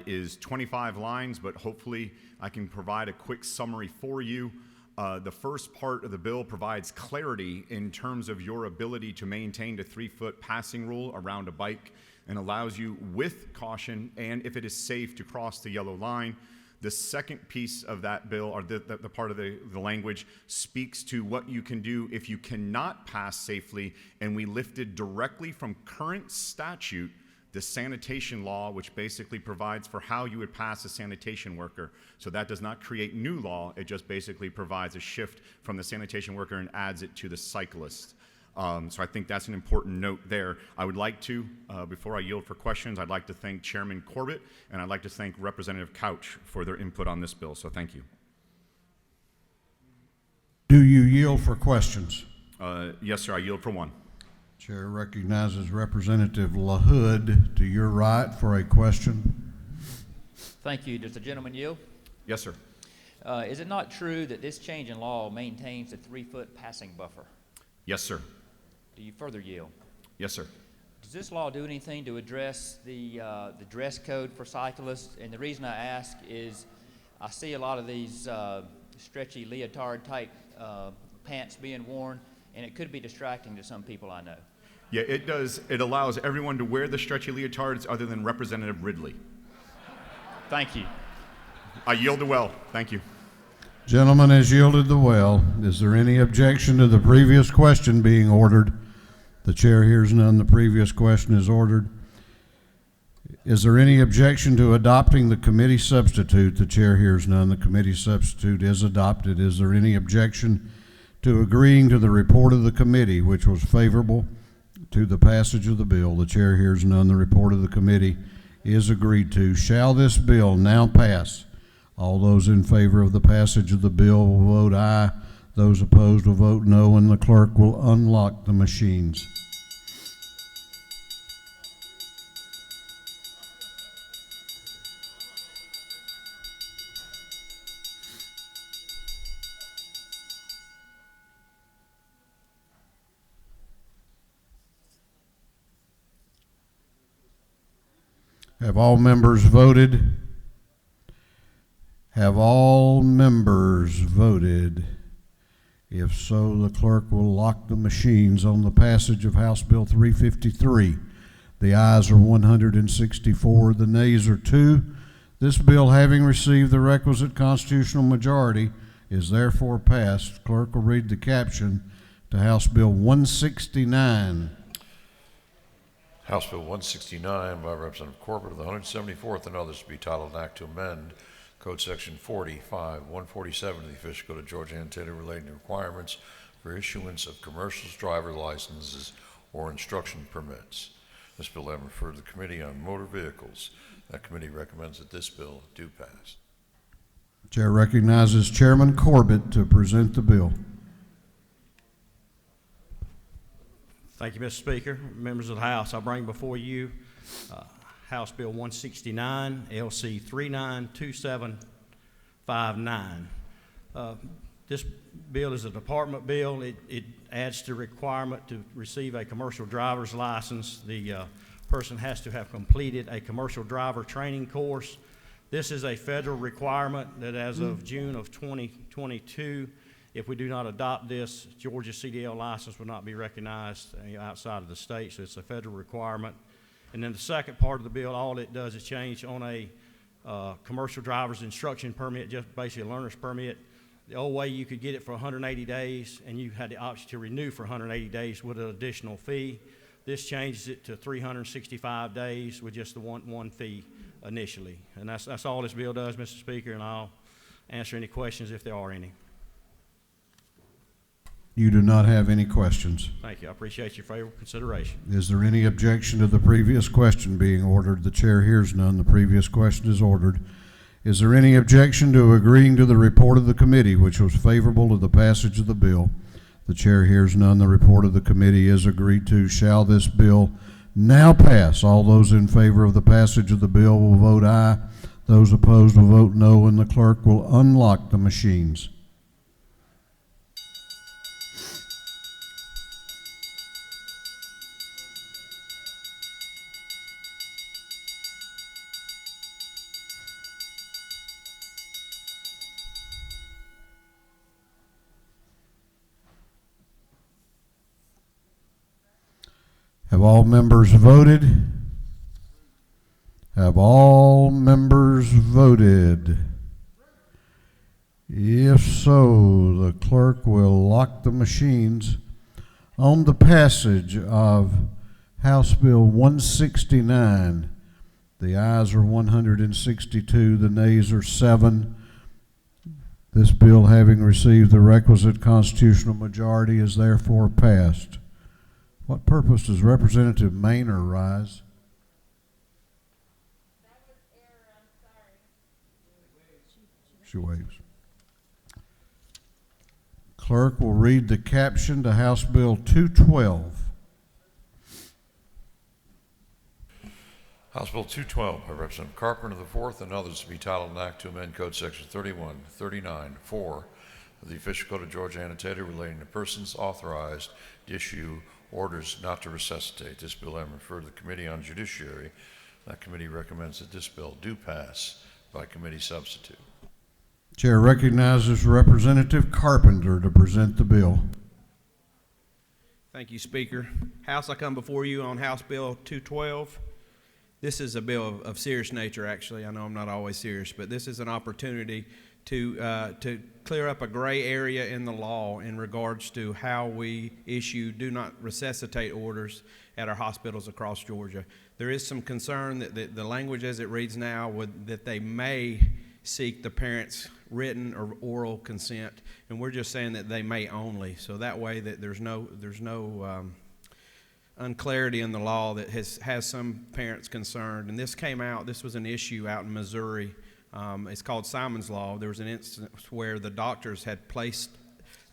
S19: is 25 lines, but hopefully I can provide a quick summary for you. The first part of the bill provides clarity in terms of your ability to maintain the 3-foot passing rule around a bike and allows you, with caution and if it is safe, to cross the yellow line. The second piece of that bill, or the part of the language, speaks to what you can do if you cannot pass safely, and we lifted directly from current statute the sanitation law, which basically provides for how you would pass a sanitation worker. So that does not create new law, it just basically provides a shift from the sanitation worker and adds it to the cyclist. So I think that's an important note there. I would like to, before I yield for questions, I'd like to thank Chairman Corbett, and I'd like to thank Representative Couch for their input on this bill, so thank you.
S1: Do you yield for questions?
S19: Yes, sir, I yield for one.
S1: Chair recognizes Representative LaHood to your right for a question.
S20: Thank you. Does the gentleman yield?
S19: Yes, sir.
S20: Is it not true that this change in law maintains a 3-foot passing buffer?
S19: Yes, sir.
S20: Do you further yield?
S19: Yes, sir.
S20: Does this law do anything to address the dress code for cyclists? And the reason I ask is I see a lot of these stretchy leotard type pants being worn, and it could be distracting to some people I know.
S19: Yeah, it does. It allows everyone to wear the stretchy leotards other than Representative Ridley.
S20: Thank you.
S19: I yield the well. Thank you.
S1: Gentleman has yielded the well. Is there any objection to the previous question being ordered? The chair hears none. The previous question is ordered. Is there any objection to adopting the committee substitute? The chair hears none. The committee substitute is adopted. Is there any objection to agreeing to the report of the committee, which was favorable to the passage of the bill? The chair hears none. The report of the committee is agreed to. Shall this bill now pass? All those in favor of the passage of the bill will vote aye. Those opposed will vote no, and the clerk will unlock the machines. Have all members voted? Have all members voted? If so, the clerk will lock the machines on the passage of House Bill 353. The ayes are 164, the nays are 2. This bill, having received the requisite constitutional majority, is therefore passed. Clerk will read the caption to House Bill 169.
S5: House Bill 169 by Representative Corbett of the 174th and others, to be titled an act to amend Code Section 45-147 of the official code of Georgia Annotated, relating to requirements for issuance of commercial driver licenses or instruction permits. This bill having referred to the Committee on Motor Vehicles. That committee recommends that this bill do pass.
S1: Chair recognizes Chairman Corbett to present the bill.
S21: Thank you, Mr. Speaker. Members of the House, I bring before you House Bill 169, LC 392759. This bill is a department bill. It adds the requirement to receive a commercial driver's license. The person has to have completed a commercial driver training course. This is a federal requirement that as of June of 2022, if we do not adopt this, Georgia CDL license will not be recognized outside of the state, so it's a federal requirement. And then the second part of the bill, all it does is change on a commercial driver's instruction permit, just basically a learner's permit. The old way you could get it for 180 days, and you had the option to renew for 180 days with an additional fee. This changes it to 365 days with just the one fee initially. And that's all this bill does, Mr. Speaker, and I'll answer any questions if there are any.
S1: You do not have any questions.
S21: Thank you. I appreciate your favorable consideration.
S1: Is there any objection to the previous question being ordered? The chair hears none. The previous question is ordered. Is there any objection to agreeing to the report of the committee, which was favorable to the passage of the bill? The chair hears none. The report of the committee is agreed to. Shall this bill now pass? All those in favor of the passage of the bill will vote aye. Those opposed will vote no, and the clerk will unlock the machines. Have all members voted? Have all members voted? If so, the clerk will lock the machines on the passage of House Bill 169. The ayes are 162, the nays are 7. This bill, having received the requisite constitutional majority, is therefore passed. What purpose does Representative Maynor rise? She waves. Clerk will read the caption to House Bill 212.
S5: House Bill 212 by Representative Carpenter IV and others to be titled an act to amend Code Section 3139-4 of the Official Code of Georgia annotated relating to persons authorized to issue orders not to resuscitate. This bill having referred to the Committee on Judiciary. That committee recommends that this bill do pass by committee substitute.
S1: Chair recognizes Representative Carpenter to present the bill.
S13: Thank you, Speaker. House, I come before you on House Bill 212. This is a bill of serious nature, actually. I know I'm not always serious, but this is an opportunity to clear up a gray area in the law in regards to how we issue do not resuscitate orders at our hospitals across Georgia. There is some concern that the language as it reads now that they may seek the parents' written or oral consent, and we're just saying that they may only. So that way that there's no unclarity in the law that has some parents concerned. And this was an issue out in Missouri. It's called Simon's Law. There was an instance where the doctors had placed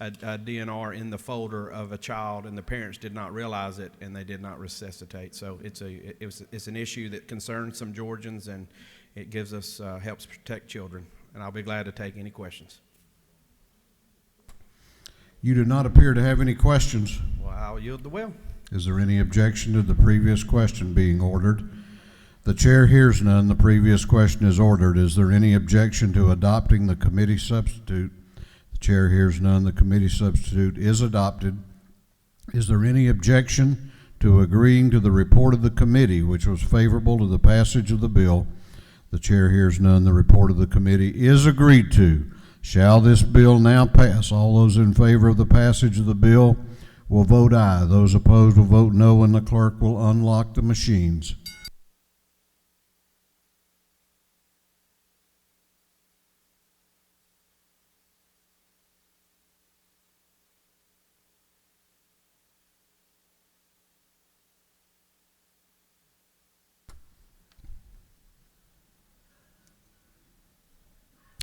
S13: a DNR in the folder of a child, and the parents did not realize it, and they did not resuscitate. So it's an issue that concerns some Georgians, and it gives us helps protect children. And I'll be glad to take any questions.
S1: You do not appear to have any questions.
S13: Well, I'll yield the will.
S1: Is there any objection to the previous question being ordered? The chair hears none. The previous question is ordered. Is there any objection to adopting the committee substitute? The chair hears none. The committee substitute is adopted. Is there any objection to agreeing to the report of the committee, which was favorable to the passage of the bill? The chair hears none. The report of the committee is agreed to. Shall this bill now pass? All those in favor of the passage of the bill will vote aye. Those opposed will vote no, and the clerk will unlock the machines.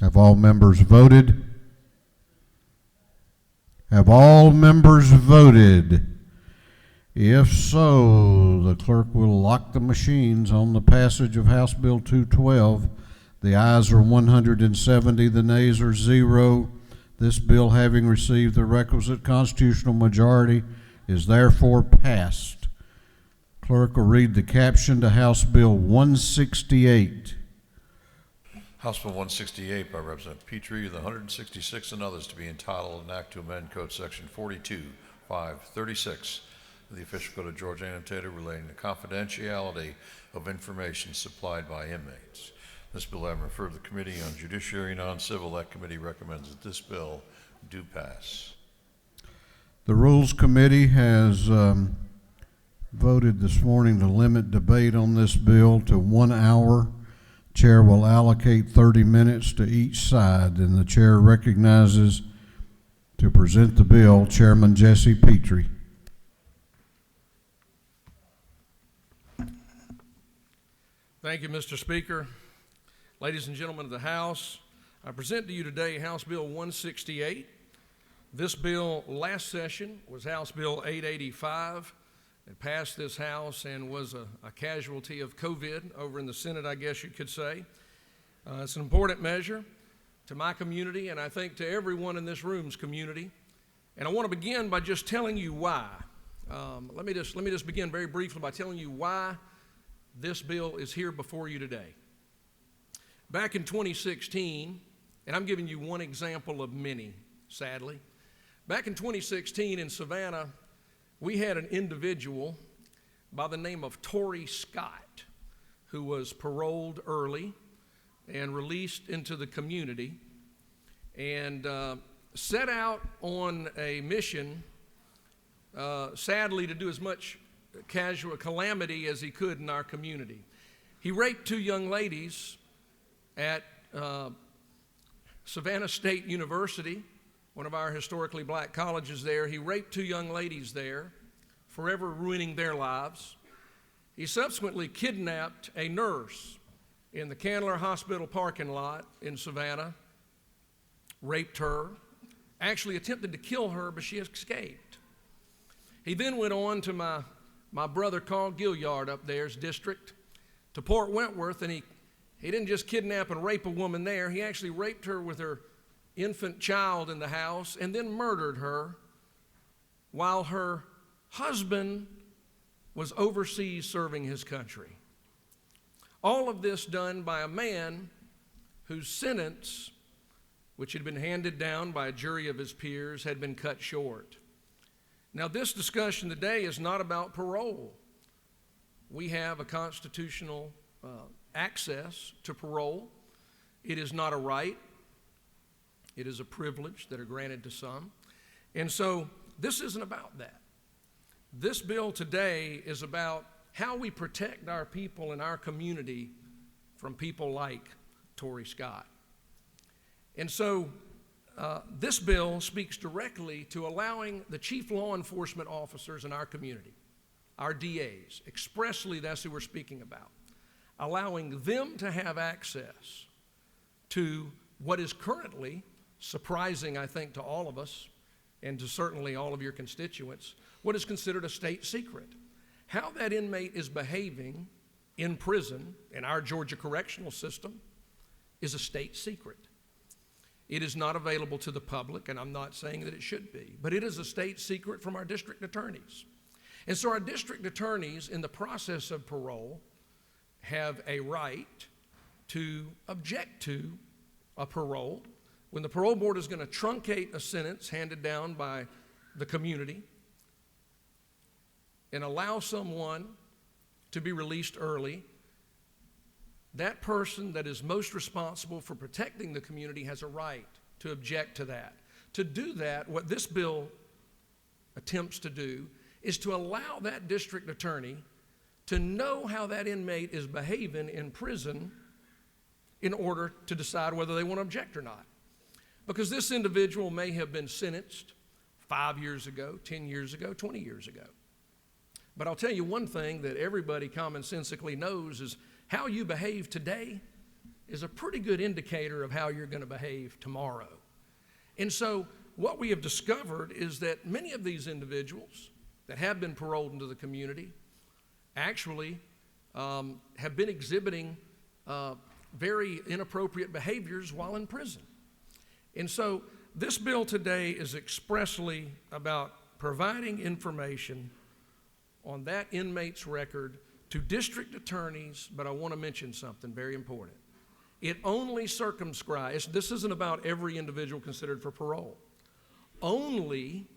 S1: Have all members voted? Have all members voted? If so, the clerk will lock the machines on the passage of House Bill 212. The ayes are 170, the nays are 0. This bill, having received the requisite constitutional majority, is therefore passed. Clerk will read the caption to House Bill 168.
S5: House Bill 168 by Representative Petrie, the 166 and others, to be entitled an act to amend Code Section 42-536 of the official code of Georgia annotated relating to confidentiality of information supplied by inmates. This bill having referred to the Committee on Judiciary and Non-Civil, that committee recommends that this bill do pass.
S1: The Rules Committee has voted this morning to limit debate on this bill to 1 hour. Chair will allocate 30 minutes to each side, and the chair recognizes to present the bill Chairman Jesse Petrie.
S3: Thank you, Mr. Speaker. Ladies and gentlemen of the House, I present to you today House Bill 168. This bill last session was House Bill 885. It passed this House and was a casualty of COVID over in the Senate, I guess you could say. It's an important measure to my community, and I think to everyone in this room's community. And I want to begin by just telling you why. Let me just begin very briefly by telling you why this bill is here before you today. Back in 2016, and I'm giving you one example of many, sadly. Back in 2016 in Savannah, we had an individual by the name of Torrey Scott who was paroled early and released into the community and set out on a mission, sadly, to do as much calamity as he could in our community. He raped 2 young ladies at Savannah State University, one of our historically black colleges there. He raped 2 young ladies there, forever ruining their lives. He subsequently kidnapped a nurse in the Candler Hospital parking lot in Savannah, raped her, actually attempted to kill her, but she escaped. He then went on to my brother Carl Gilliard up there's district, to Port Wentworth, and he didn't just kidnap and rape a woman there, he actually raped her with her infant child in the house and then murdered her while her husband was overseas serving his country. All of this done by a man whose sentence, which had been handed down by a jury of his peers, had been cut short. Now, this discussion today is not about parole. We have a constitutional access to parole. It is not a right. It is a privilege that are granted to some. And so this isn't about that. This bill today is about how we protect our people in our community from people like Torrey Scott. And so this bill speaks directly to allowing the chief law enforcement officers in our community, our DAs, expressly that's who we're speaking about, allowing them to have access to what is currently surprising, I think, to all of us and to certainly all of your constituents, what is considered a state secret. How that inmate is behaving in prison in our Georgia correctional system is a state secret. It is not available to the public, and I'm not saying that it should be, but it is a state secret from our district attorneys. And so our district attorneys, in the process of parole, have a right to object to a parole. When the parole board is going to truncate a sentence handed down by the community and allow someone to be released early, that person that is most responsible for protecting the community has a right to object to that. To do that, what this bill attempts to do is to allow that district attorney to know how that inmate is behaving in prison in order to decide whether they want to object or not. Because this individual may have been sentenced 5 years ago, 10 years ago, 20 years ago. But I'll tell you one thing that everybody commonsensically knows is how you behave today is a pretty good indicator of how you're going to behave tomorrow. And so what we have discovered is that many of these individuals that have been paroled into the community actually have been exhibiting very inappropriate behaviors while in prison. And so this bill today is expressly about providing information on that inmate's record to district attorneys, but I want to mention something very important. It only circumscribes, this isn't about every individual considered for parole. Only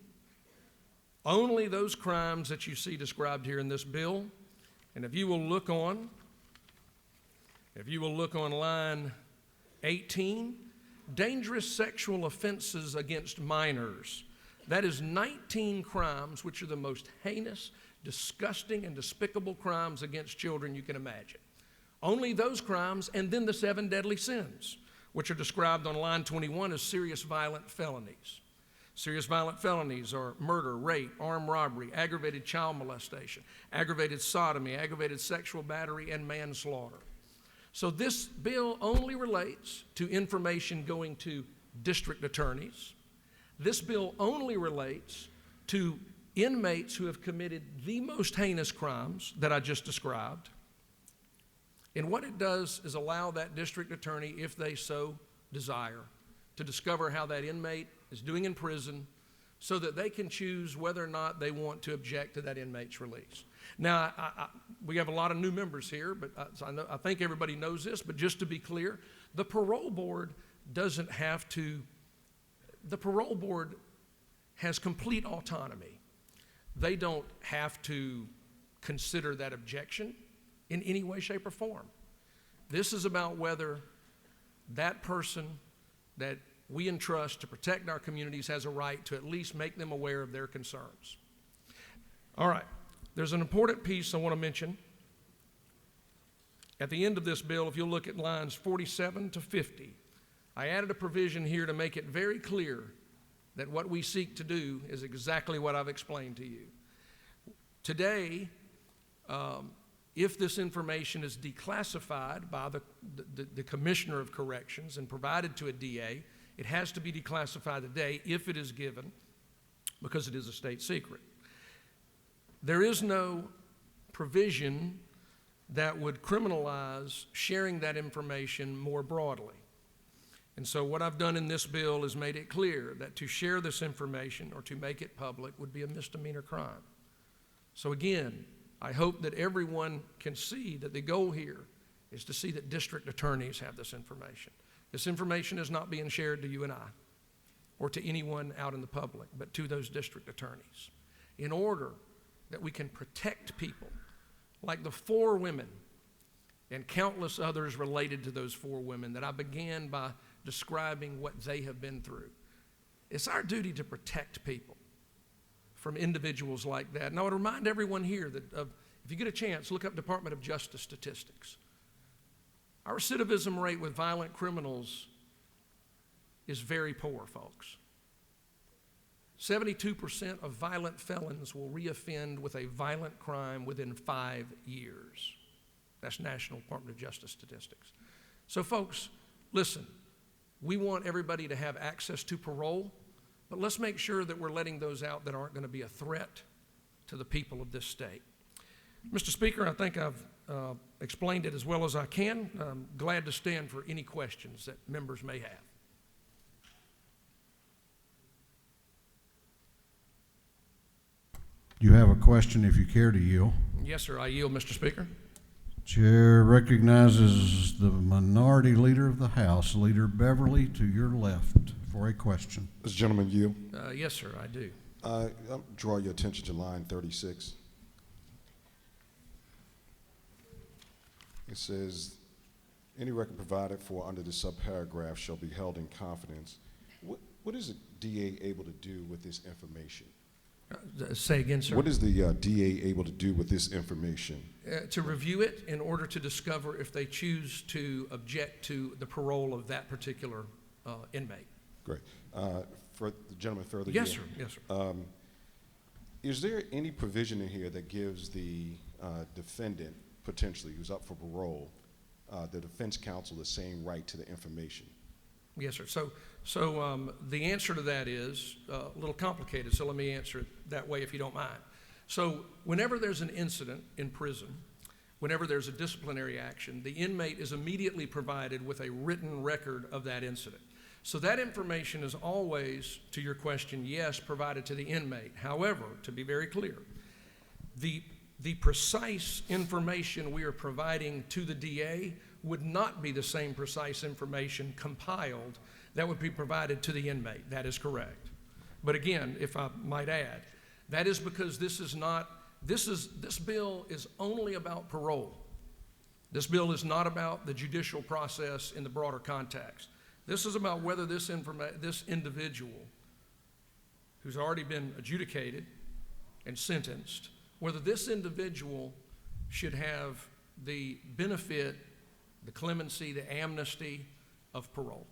S3: those crimes that you see described here in this bill, and if you will look on line 18, dangerous sexual offenses against minors. That is 19 crimes which are the most heinous, disgusting, and despicable crimes against children you can imagine. Only those crimes, and then the 7 deadly sins, which are described on line 21 as serious violent felonies. Serious violent felonies are murder, rape, armed robbery, aggravated child molestation, aggravated sodomy, aggravated sexual battery, and manslaughter. So this bill only relates to information going to district attorneys. This bill only relates to inmates who have committed the most heinous crimes that I just described. And what it does is allow that district attorney, if they so desire, to discover how that inmate is doing in prison so that they can choose whether or not they want to object to that inmate's release. Now, we have a lot of new members here, but I think everybody knows this, but just to be clear, the parole board doesn't have to, the parole board has complete autonomy. They don't have to consider that objection in any way, shape, or form. This is about whether that person that we entrust to protect our communities has a right to at least make them aware of their concerns. All right, there's an important piece I want to mention. At the end of this bill, if you'll look at lines 47 to 50, I added a provision here to make it very clear that what we seek to do is exactly what I've explained to you. Today, if this information is declassified by the Commissioner of Corrections and provided to a DA, it has to be declassified today if it is given, because it is a state secret. There is no provision that would criminalize sharing that information more broadly. And so what I've done in this bill is made it clear that to share this information or to make it public would be a misdemeanor crime. So again, I hope that everyone can see that the goal here is to see that district attorneys have this information. This information is not being shared to you and I or to anyone out in the public, but to those district attorneys in order that we can protect people like the 4 women and countless others related to those 4 women that I began by describing what they have been through. It's our duty to protect people from individuals like that. And I would remind everyone here that if you get a chance, look up Department of Justice statistics. Our recidivism rate with violent criminals is very poor, folks. 72% of violent felons will reoffend with a violent crime within 5 years. That's National Department of Justice statistics. So folks, listen, we want everybody to have access to parole, but let's make sure that we're letting those out that aren't going to be a threat to the people of this state. Mr. Speaker, I think I've explained it as well as I can. I'm glad to stand for any questions that members may have.
S1: You have a question if you care to yield.
S3: Yes, sir. I yield, Mr. Speaker.
S1: Chair recognizes the minority leader of the House, Leader Beverly, to your left for a question.
S2: Does the gentleman yield?
S3: Yes, sir, I do.
S2: I'll draw your attention to line 36. It says, any record provided for under the subparagraph shall be held in confidence. What is the DA able to do with this information?
S3: Say again, sir.
S2: What is the DA able to do with this information?
S3: To review it in order to discover if they choose to object to the parole of that particular inmate.
S2: Great. For the gentleman further.
S3: Yes, sir. Yes, sir.
S2: Is there any provision in here that gives the defendant, potentially, who's up for parole, the defense counsel the same right to the information?
S3: Yes, sir. So the answer to that is a little complicated, so let me answer it that way if you don't mind. So whenever there's an incident in prison, whenever there's a disciplinary action, the inmate is immediately provided with a written record of that incident. So that information is always, to your question, yes, provided to the inmate. However, to be very clear, the precise information we are providing to the DA would not be the same precise information compiled that would be provided to the inmate. That is correct. But again, if I might add, that is because this bill is only about parole. This bill is not about the judicial process in the broader context. This is about whether this individual who's already been adjudicated and sentenced, whether this individual should have the benefit, the clemency, the amnesty of parole.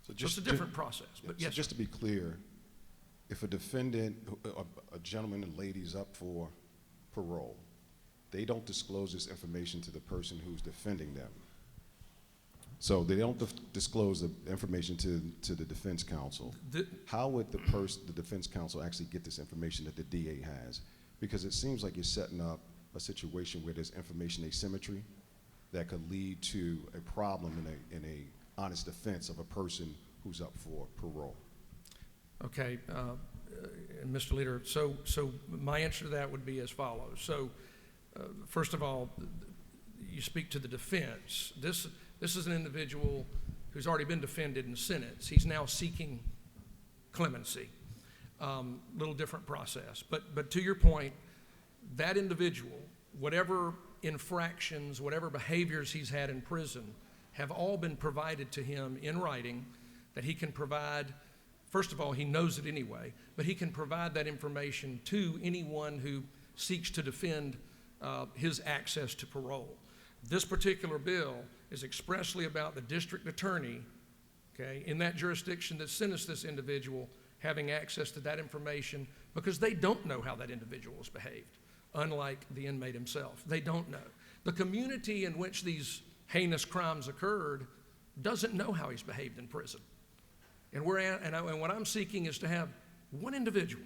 S3: So it's a different process. But yes,
S2: so just to be clear, if a defendant, a gentleman and lady's up for parole, they don't disclose this information to the person who's defending them. So they don't disclose the information to the defense counsel. How would the defense counsel actually get this information that the DA has? Because it seems like you're setting up a situation where there's information asymmetry that could lead to a problem in a honest defense of a person who's up for parole.
S3: Okay, Mr. Leader, so my answer to that would be as follows. So first of all, you speak to the defense. This is an individual who's already been defended and sentenced. He's now seeking clemency. Little different process. But to your point, that individual, whatever infractions, whatever behaviors he's had in prison, have all been provided to him in writing that he can provide. First of all, he knows it anyway, but he can provide that information to anyone who seeks to defend his access to parole. This particular bill is expressly about the district attorney, okay, in that jurisdiction that sentenced this individual having access to that information because they don't know how that individual has behaved, unlike the inmate himself. They don't know. The community in which these heinous crimes occurred doesn't know how he's behaved in prison. And what I'm seeking is to have one individual,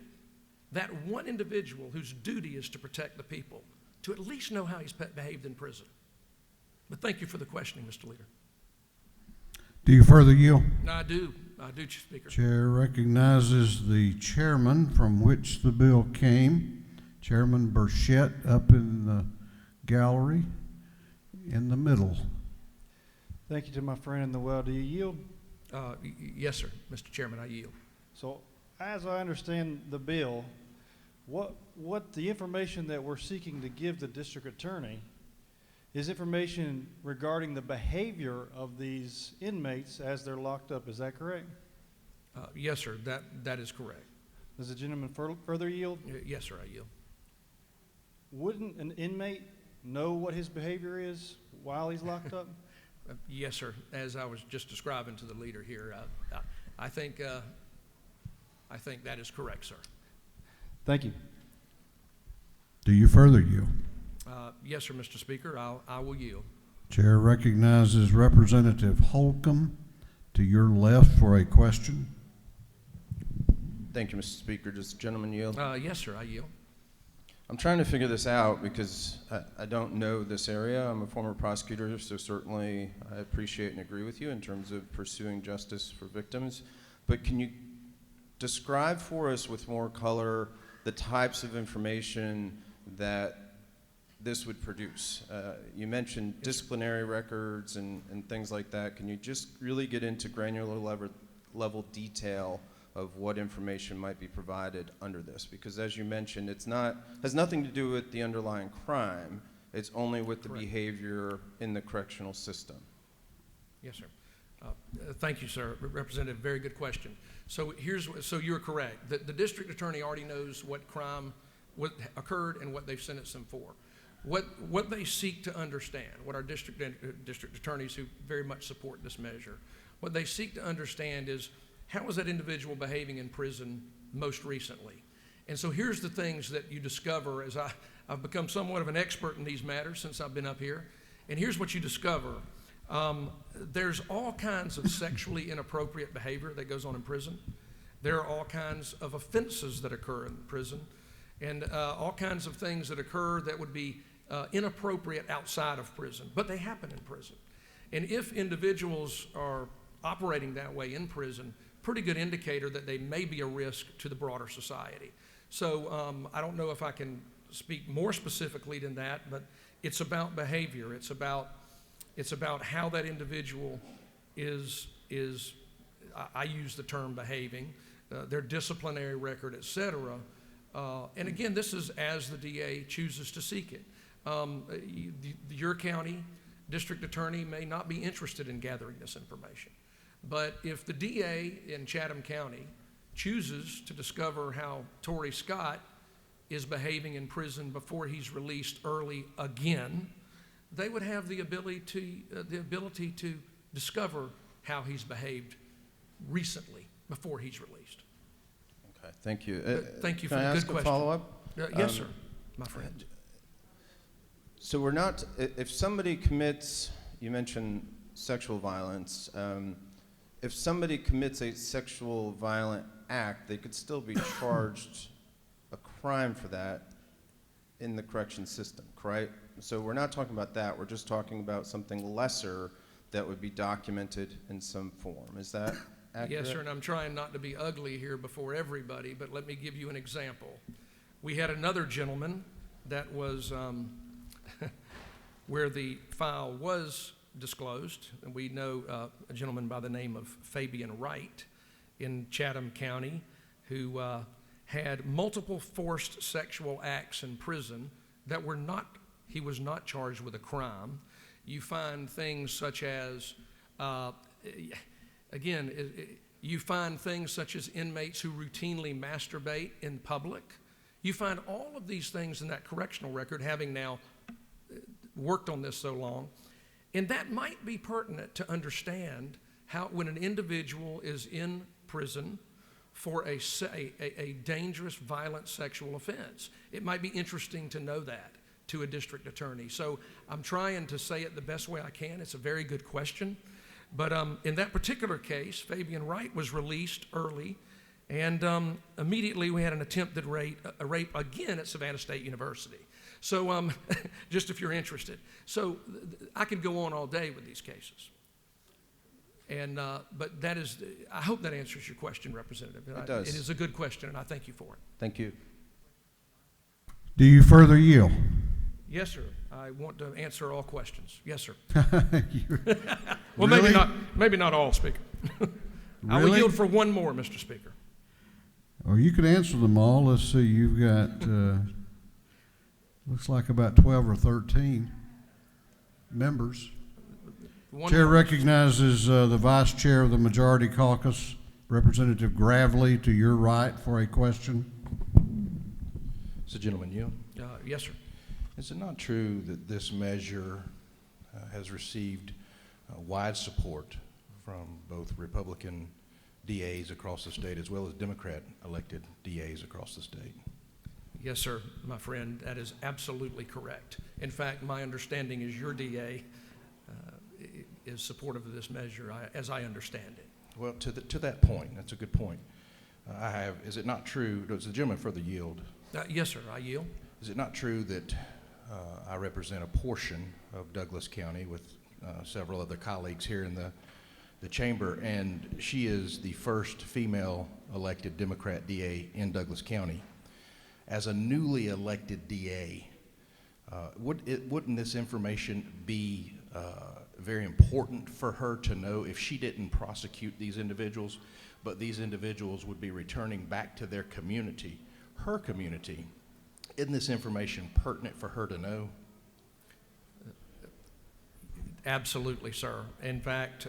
S3: that one individual whose duty is to protect the people, to at least know how he's behaved in prison. But thank you for the questioning, Mr. Leader.
S1: Do you further yield?
S3: No, I do, Speaker.
S1: Chair recognizes the chairman from which the bill came, Chairman Burchett, up in the gallery in the middle.
S4: Thank you to my friend in the well. Do you yield?
S3: Yes, sir, Mr. Chairman, I yield.
S4: So, as I understand the bill, what the information that we're seeking to give the district attorney is information regarding the behavior of these inmates as they're locked up. Is that correct?
S3: Yes, sir, that is correct.
S4: Does the gentleman further yield?
S3: Yes, sir, I yield.
S4: Wouldn't an inmate know what his behavior is while he's locked up?
S3: Yes, sir. As I was just describing to the leader here, I think that is correct, sir.
S4: Thank you.
S1: Do you further yield?
S3: Yes, sir, Mr. Speaker. I will yield.
S1: Chair recognizes Representative Holcomb to your left for a question.
S22: Thank you, Mr. Speaker. Does the gentleman yield?
S3: Yes, sir, I yield.
S22: I'm trying to figure this out because I don't know this area. I'm a former prosecutor, so certainly I appreciate and agree with you in terms of pursuing justice for victims. But can you describe for us with more color the types of information that this would produce? You mentioned disciplinary records and things like that. Can you just really get into granular level detail of what information might be provided under this? Because as you mentioned, has nothing to do with the underlying crime. It's only with the behavior in the correctional system.
S3: Yes, sir. Thank you, sir. Representative, very good question. So you're correct. The district attorney already knows what crime occurred and what they've sentenced him for. What they seek to understand, what our district attorneys who very much support this measure, what they seek to understand is how was that individual behaving in prison most recently? And so here's the things that you discover as I've become somewhat of an expert in these matters since I've been up here. And here's what you discover. There's all kinds of sexually inappropriate behavior that goes on in prison. There are all kinds of offenses that occur in prison, and all kinds of things that occur that would be inappropriate outside of prison, but they happen in prison. And if individuals are operating that way in prison, pretty good indicator that they may be a risk to the broader society. So I don't know if I can speak more specifically than that, but it's about behavior. It's about how that individual is I use the term behaving, their disciplinary record, et cetera. And again, this is as the DA chooses to seek it. Your county district attorney may not be interested in gathering this information. But if the DA in Chatham County chooses to discover how Torrey Scott is behaving in prison before he's released early again, they would have the ability to discover how he's behaved recently before he's released.
S22: Okay, thank you.
S3: Thank you for
S22: Can I
S3: the
S22: ask
S3: good
S22: a
S3: question.
S22: follow-up?
S3: Yes, sir, my friend.
S22: So we're not, if somebody commits, you mentioned sexual violence, if somebody commits a sexual violent act, they could still be charged a crime for that in the correction system, correct? So we're not talking about that, we're just talking about something lesser that would be documented in some form. Is that accurate?
S3: Yes, sir, and I'm trying not to be ugly here before everybody, but let me give you an example. We had another gentleman that was where the file was disclosed, and we know a gentleman by the name of Fabian Wright in Chatham County who had multiple forced sexual acts in prison that were not, he was not charged with a crime. You find things such as, you find things such as inmates who routinely masturbate in public. You find all of these things in that correctional record, having now worked on this so long. And that might be pertinent to understand how when an individual is in prison for a dangerous, violent sexual offense. It might be interesting to know that to a district attorney. So I'm trying to say it the best way I can. It's a very good question. But in that particular case, Fabian Wright was released early, and immediately we had an attempted rape again at Savannah State University. So just if you're interested. So I could go on all day with these cases. And, but that is, I hope that answers your question, Representative.
S22: It does.
S3: It is a good question, and I thank you for it.
S22: Thank you.
S1: Do you further yield?
S3: Yes, sir. I want to answer all questions. Yes, sir.
S1: Really?
S3: Well, maybe not all, Speaker. I will
S1: Really?
S3: yield for one more, Mr. Speaker.
S1: Or you could answer them all. Let's see, you've got, looks like about 12 or 13 members.
S3: One
S1: Chair
S3: more.
S1: recognizes the Vice Chair of the Majority Caucus, Representative Gravely, to your right for a question.
S6: So, gentlemen, you?
S3: Yes, sir.
S6: Is it not true that this measure has received wide support from both Republican DAs across the state as well as Democrat elected DAs across the state?
S3: Yes, sir, my friend. That is absolutely correct. In fact, my understanding is your DA is supportive of this measure, as I understand it.
S6: Well, to that point, that's a good point. Is it not true, does the gentleman further yield?
S3: Yes, sir, I yield.
S6: Is it not true that I represent a portion of Douglas County with several other colleagues here in the chamber, and she is the first female elected Democrat DA in Douglas County. As a newly elected DA, wouldn't this information be very important for her to know if she didn't prosecute these individuals, but these individuals would be returning back to their community, her community? Isn't this information pertinent for her to know?
S3: Absolutely, sir. In fact,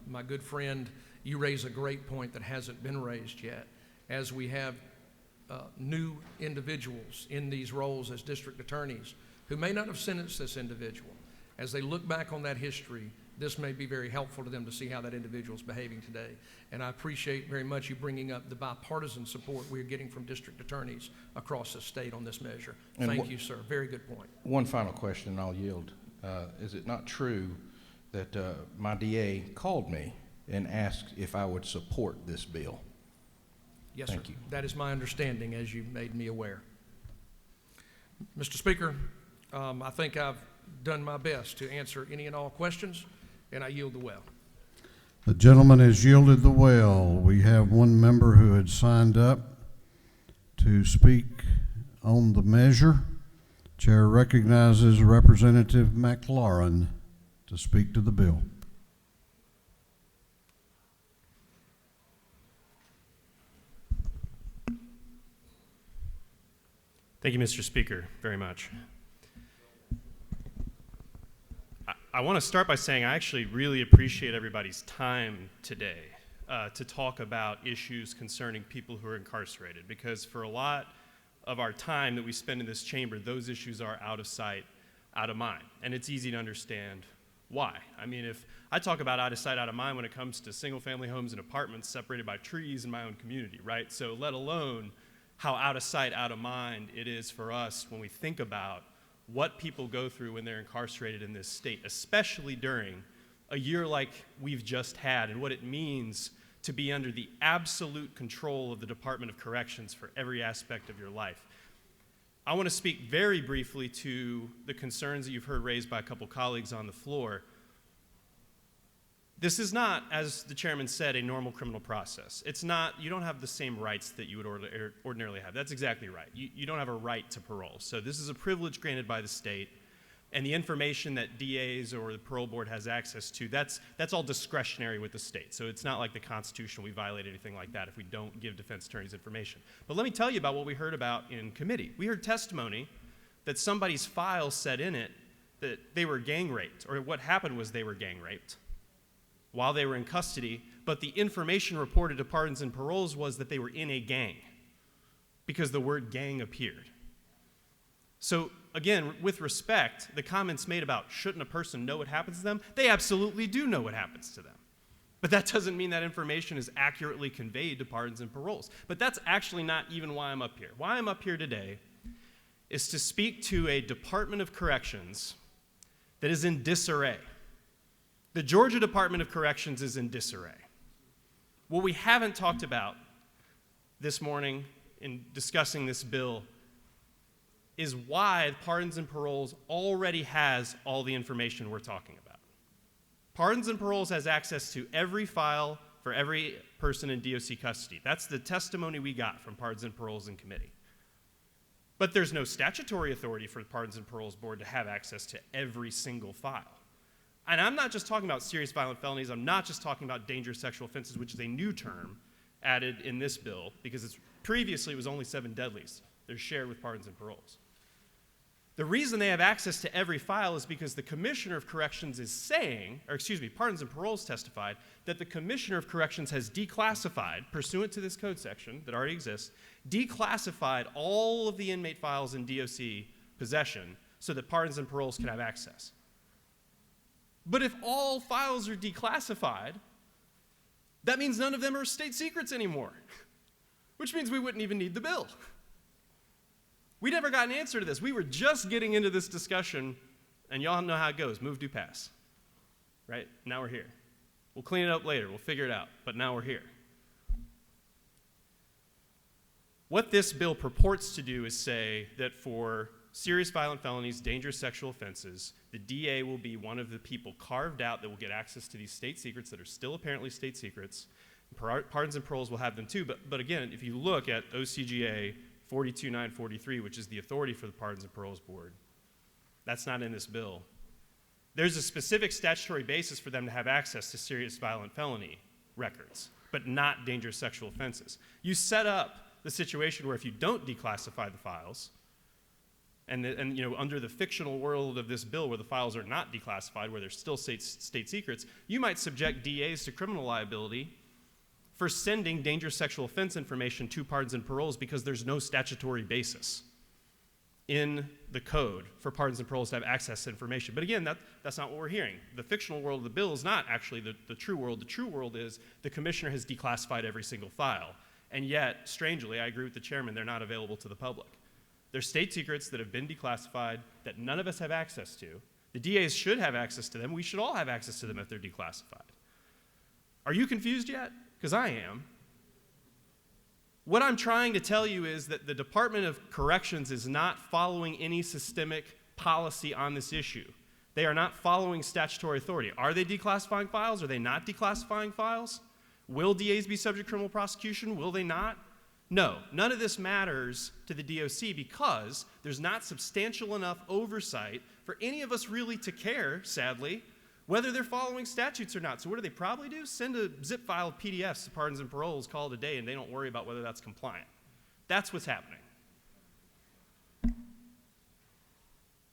S3: my good friend, you raise a great point that hasn't been raised yet. As we have new individuals in these roles as district attorneys who may not have sentenced this individual, as they look back on that history, this may be very helpful to them to see how that individual is behaving today. And I appreciate very much you bringing up the bipartisan support we're getting from district attorneys across the state on this measure. Thank you, sir. Very good point.
S6: One final question, and I'll yield. Is it not true that my DA called me and asked if I would support this bill.
S3: Yes,
S6: Thank
S3: sir.
S6: you.
S3: That is my understanding, as you made me aware. Mr. Speaker, I think I've done my best to answer any and all questions, and I yield the well.
S1: The gentleman has yielded the well. We have one member who had signed up to speak on the measure. Chair recognizes Representative McLaurin to speak to the bill.
S7: Thank you, Mr. Speaker, very much. I want to start by saying I actually really appreciate everybody's time today to talk about issues concerning people who are incarcerated, because for a lot of our time that we spend in this chamber, those issues are out of sight, out of mind, and it's easy to understand why. I mean, if I talk about out of sight, out of mind when it comes to single-family homes and apartments separated by trees in my own community, right? So let alone how out of sight, out of mind it is for us when we think about what people go through when they're incarcerated in this state, especially during a year like we've just had, and what it means to be under the absolute control of the Department of Corrections for every aspect of your life. I want to speak very briefly to the concerns that you've heard raised by a couple colleagues on the floor. This is not, as the chairman said, a normal criminal process. It's not, you don't have the same rights that you would ordinarily have. That's exactly right. You don't have a right to parole. So this is a privilege granted by the state, and the information that DAs or the parole board has access to, that's all discretionary with the state. So it's not like the Constitution, we violate anything like that if we don't give defense attorneys information. But let me tell you about what we heard about in committee. We heard testimony that somebody's file said in it that they were gang raped, or what happened was they were gang raped while they were in custody, but the information reported to pardons and paroles was that they were in a gang because the word gang appeared. So again, with respect, the comments made about shouldn't a person know what happens to them, they absolutely do know what happens to them. But that doesn't mean that information is accurately conveyed to pardons and paroles. But that's actually not even why I'm up here. Why I'm up here today is to speak to a Department of Corrections that is in disarray. The Georgia Department of Corrections is in disarray. What we haven't talked about this morning in discussing this bill is why pardons and paroles already has all the information we're talking about. Pardons and paroles has access to every file for every person in DOC custody. That's the testimony we got from pardons and paroles in committee. But there's no statutory authority for the Pardons and Paroles Board to have access to every single file. And I'm not just talking about serious violent felonies. I'm not just talking about dangerous sexual offenses, which is a new term added in this bill, because previously it was only 7 deadlies. They're shared with pardons and paroles. The reason they have access to every file is because the Commissioner of Corrections is saying, Pardons and Paroles testified, that the Commissioner of Corrections has declassified, pursuant to this code section that already exists, declassified all of the inmate files in DOC possession so that pardons and paroles can have access. But if all files are declassified, that means none of them are state secrets anymore, which means we wouldn't even need the bill. We never got an answer to this. We were just getting into this discussion, and y'all know how it goes. Move, do, pass. Right? Now we're here. We'll clean it up later. We'll figure it out. But now we're here. What this bill purports to do is say that for serious violent felonies, dangerous sexual offenses, the DA will be one of the people carved out that will get access to these state secrets that are still apparently state secrets. Pardons and paroles will have them too. But again, if you look at OCGA 42943, which is the authority for the Pardons and Paroles Board, that's not in this bill. There's a specific statutory basis for them to have access to serious violent felony records, but not dangerous sexual offenses. You set up the situation where if you don't declassify the files, and under the fictional world of this bill where the files are not declassified, where they're still state secrets, you might subject DAs to criminal liability for sending dangerous sexual offense information to pardons and paroles because there's no statutory basis in the code for pardons and paroles to have access to information. But again, that's not what we're hearing. The fictional world of the bill is not actually the true world. The true world is the commissioner has declassified every single file. And yet, strangely, I agree with the chairman, they're not available to the public. They're state secrets that have been declassified that none of us have access to, The DAs should have access to them. We should all have access to them if they're declassified. Are you confused yet? Because I am. What I'm trying to tell you is that the Department of Corrections is not following any systemic policy on this issue. They are not following statutory authority. Are they declassifying files? Are they not declassifying files? Will DAs be subject to criminal prosecution? Will they not? No, none of this matters to the DOC because there's not substantial enough oversight for any of us really to care, sadly, whether they're following statutes or not. So what do they probably do? Send a zip file of PDFs to pardons and paroles, call it a day, and they don't worry about whether that's compliant. That's what's happening.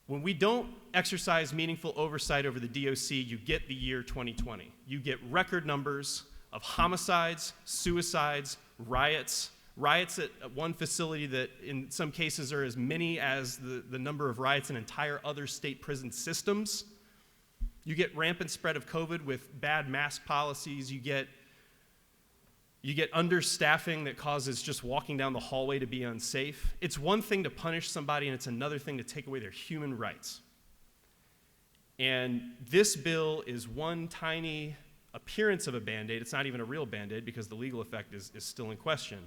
S7: When we don't exercise meaningful oversight over the DOC, you get the year 2020. You get record numbers of homicides, suicides, riots at one facility that in some cases are as many as the number of riots in entire other state prison systems. You get rampant spread of COVID with bad mask policies. You get understaffing that causes just walking down the hallway to be unsafe. It's one thing to punish somebody, and it's another thing to take away their human rights. And this bill is one tiny appearance of a Band-Aid. It's not even a real Band-Aid because the legal effect is still in question.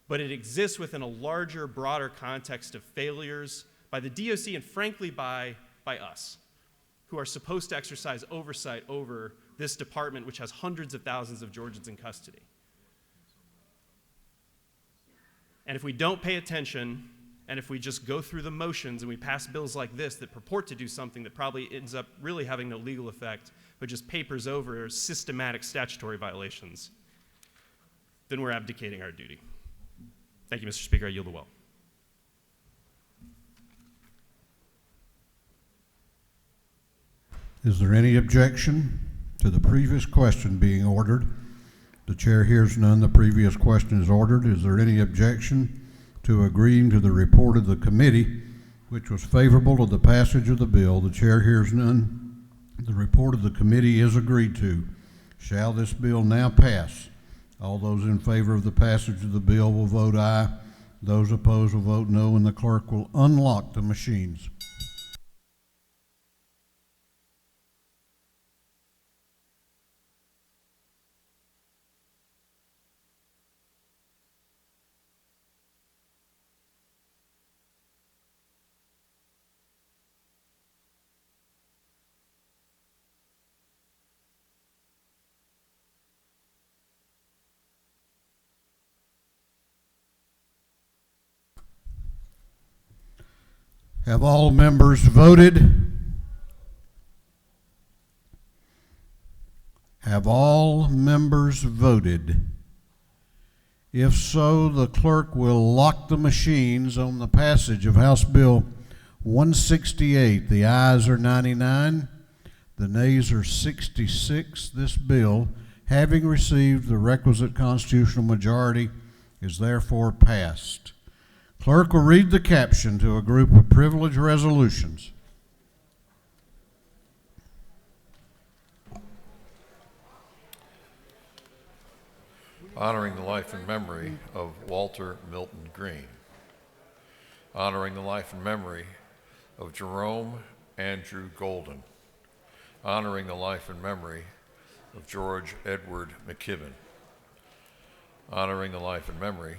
S7: But it exists within a larger, broader context of failures by the DOC and frankly by us, who are supposed to exercise oversight over this department, which has hundreds of thousands of Georgians in custody. And if we don't pay attention, and if we just go through the motions and we pass bills like this that purport to do something that probably ends up really having no legal effect, but just papers over systematic statutory violations, then we're abdicating our duty. Thank you, Mr. Speaker. I yield the well.
S1: Is there any objection to the previous question being ordered? The chair hears none. The previous question is ordered. Is there any objection to agreeing to the report of the committee, which was favorable to the passage of the bill? The chair hears none. The report of the committee is agreed to. Shall this bill now pass? All those in favor of the passage of the bill will vote aye. Those opposed will vote no, and the clerk will unlock the machines. Have all members voted? Have all members voted? If so, the clerk will lock the machines on the passage of House Bill 168. The ayes are 99, the nays are 66. This bill, having received the requisite constitutional majority, is therefore passed. Clerk will read the caption to a group of privilege resolutions.
S5: Honoring the life and memory of Walter Milton Green. Honoring the life and memory of Jerome Andrew Golden. Honoring the life and memory of George Edward McKibben. Honoring the life and memory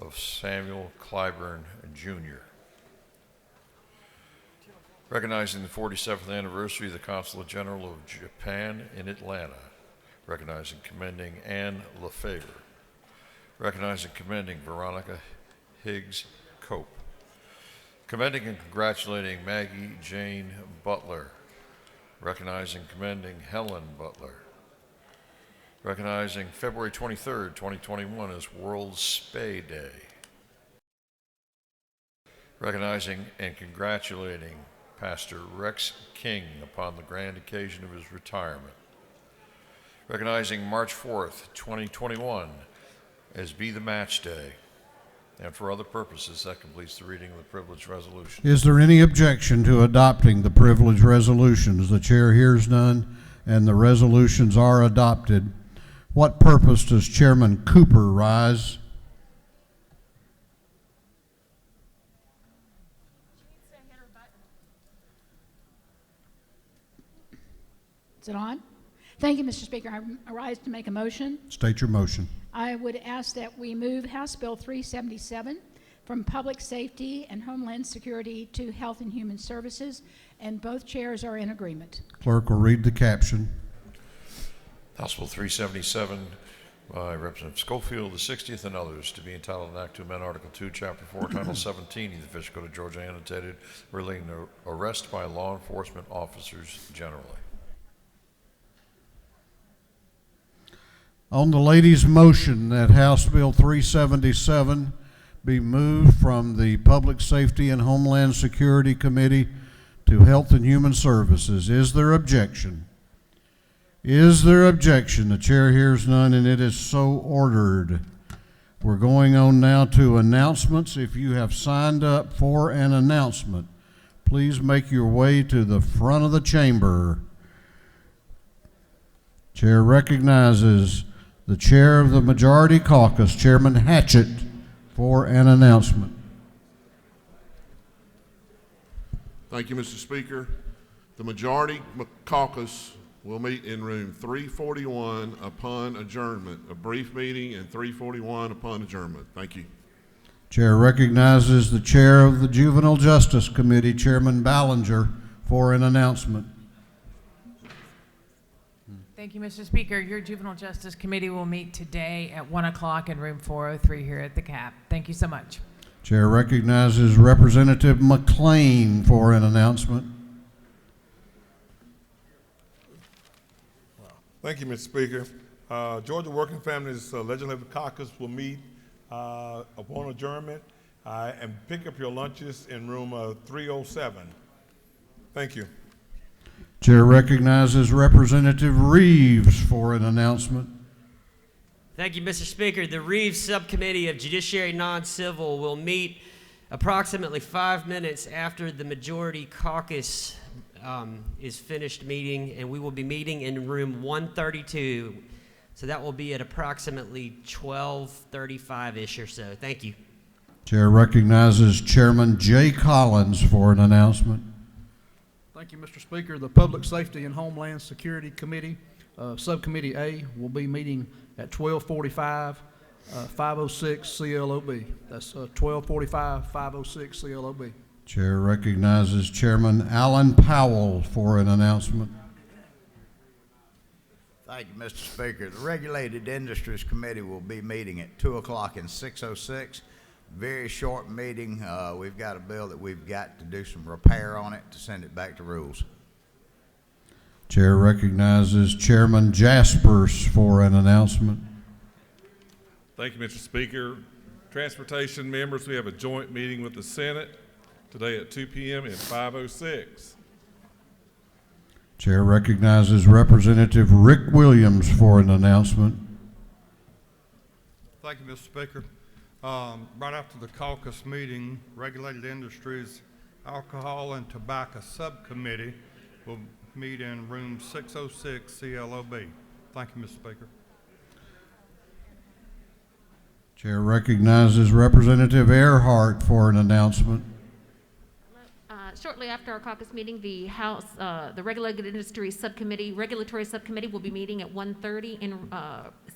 S5: of Samuel Clyburn Jr. Recognizing the 47th anniversary of the Consulate General of Japan in Atlanta. Recognizing, commending Anne Lefevre. Recognizing, commending Veronica Higgs Cope. Commending and congratulating Maggie Jane Butler. Recognizing, commending Helen Butler. Recognizing February 23rd, 2021 as World Spay Day. Recognizing and congratulating Pastor Rex King upon the grand occasion of his retirement. Recognizing March 4th, 2021 as Be the Match Day. And for other purposes, that completes the reading of the privilege resolution.
S1: Is there any objection to adopting the privilege resolutions? The chair hears none, and the resolutions are adopted. What purpose does Chairman Cooper rise?
S8: Is it on? Thank you, Mr. Speaker. I rise to make a motion.
S1: State your motion.
S8: I would ask that we move House Bill 377 from Public Safety and Homeland Security to Health and Human Services, and both chairs are in agreement.
S1: Clerk will read the caption.
S5: House Bill 377 by Representative Schofield, the 60th, and others, to be entitled an act to amend Article 2, Chapter 4, Title 17 of the Official Code of Georgia, annotated, relating to arrest by law enforcement officers generally.
S1: On the lady's motion that House Bill 377 be moved from the Public Safety and Homeland Security Committee to Health and Human Services, is there objection? Is there objection? The chair hears none, and it is so ordered. We're going on now to announcements. If you have signed up for an announcement, please make your way to the front of the chamber. Chair recognizes the chair of the Majority Caucus, Chairman Hatchett, for an announcement.
S9: Thank you, Mr. Speaker. The Majority Caucus will meet in room 341 upon adjournment. A brief meeting in 341 upon adjournment. Thank you.
S1: Chair recognizes the chair of the Juvenile Justice Committee, Chairman Ballinger, for an announcement.
S23: Thank you, Mr. Speaker. Your Juvenile Justice Committee will meet today at 1 o'clock in room 403 here at the CAP. Thank you so much.
S1: Chair recognizes Representative McLean for an announcement.
S24: Thank you, Mr. Speaker. Georgia Working Families Legislative Caucus will meet upon adjournment and pick up your lunches in room 307. Thank you.
S1: Chair recognizes Representative Reeves for an announcement.
S25: Thank you, Mr. Speaker. The Reeves Subcommittee of Judiciary Non-Civil will meet approximately 5 minutes after the Majority Caucus is finished meeting, and we will be meeting in room 132. So that will be at approximately 12:35-ish or so. Thank you.
S1: Chair recognizes Chairman Jay Collins for an announcement.
S26: Thank you, Mr. Speaker. The Public Safety and Homeland Security Committee, Subcommittee A, will be meeting at 12:45, 506 CLOB. That's 12:45, 506 CLOB.
S1: Chair recognizes Chairman Alan Powell for an announcement.
S27: Thank you, Mr. Speaker. The Regulated Industries Committee will be meeting at 2 o'clock in 606. Very short meeting. We've got a bill that we've got to do some repair on it to send it back to rules.
S1: Chair recognizes Chairman Jaspers for an announcement.
S28: Thank you, Mr. Speaker. Transportation members, we have a joint meeting with the Senate today at 2 p.m. and 5:06.
S1: Chair recognizes Representative Rick Williams for an announcement.
S29: Thank you, Mr. Speaker. Right after the caucus meeting, Regulated Industries Alcohol and Tobacco Subcommittee will meet in room 606 CLOB. Thank you, Mr. Speaker.
S1: Chair recognizes Representative Earhart for an announcement.
S30: Shortly after our caucus meeting, the Regulated Industries Subcommittee, Regulatory Subcommittee will be meeting at 1:30 in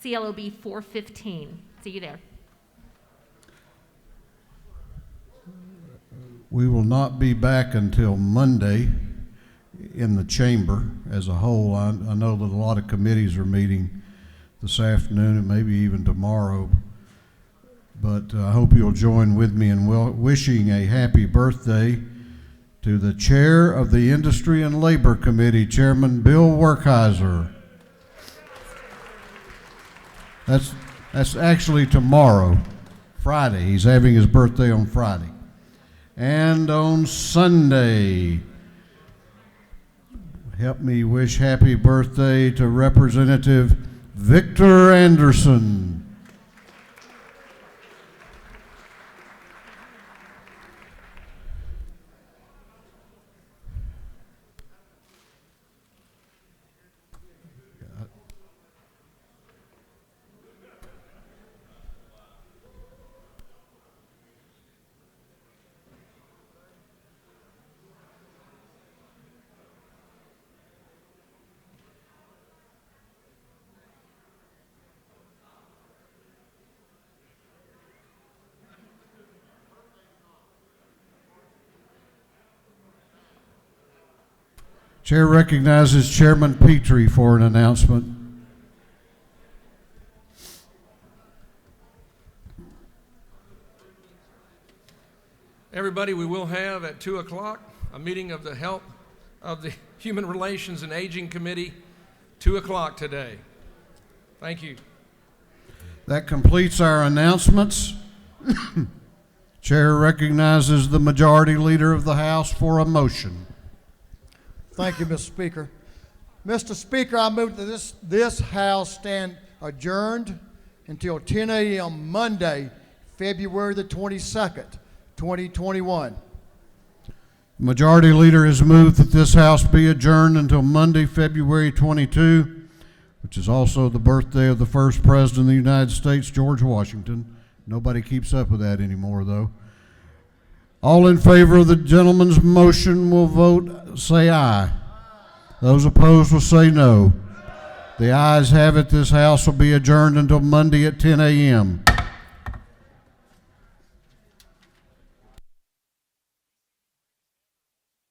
S30: CLOB 415. See you there.
S1: We will not be back until Monday in the chamber as a whole. I know that a lot of committees are meeting this afternoon and maybe even tomorrow. But I hope you'll join with me in wishing a happy birthday to the chair of the Industry and Labor Committee, Chairman Bill Werkheiser. That's actually tomorrow, Friday. He's having his birthday on Friday. And on Sunday, help me wish happy birthday to Representative Victor Anderson. Chair recognizes Chairman Petrie for an announcement.
S3: Everybody, we will have at 2 o'clock a meeting of the Human Relations and Aging Committee, 2 o'clock today. Thank you.
S1: That completes our announcements. Chair recognizes the Majority Leader of the House for a motion.
S10: Thank you, Mr. Speaker. Mr. Speaker, I move that this House stand adjourned until 10 a.m. Monday, February the 22nd, 2021.
S1: Majority Leader has moved that this House be adjourned until Monday, February 22, which is also the birthday of the first President of the United States, George Washington. Nobody keeps up with that anymore, though. All in favor of the gentleman's motion will vote, say aye. Those opposed will say no. The ayes have it. This House will be adjourned until Monday at 10 a.m.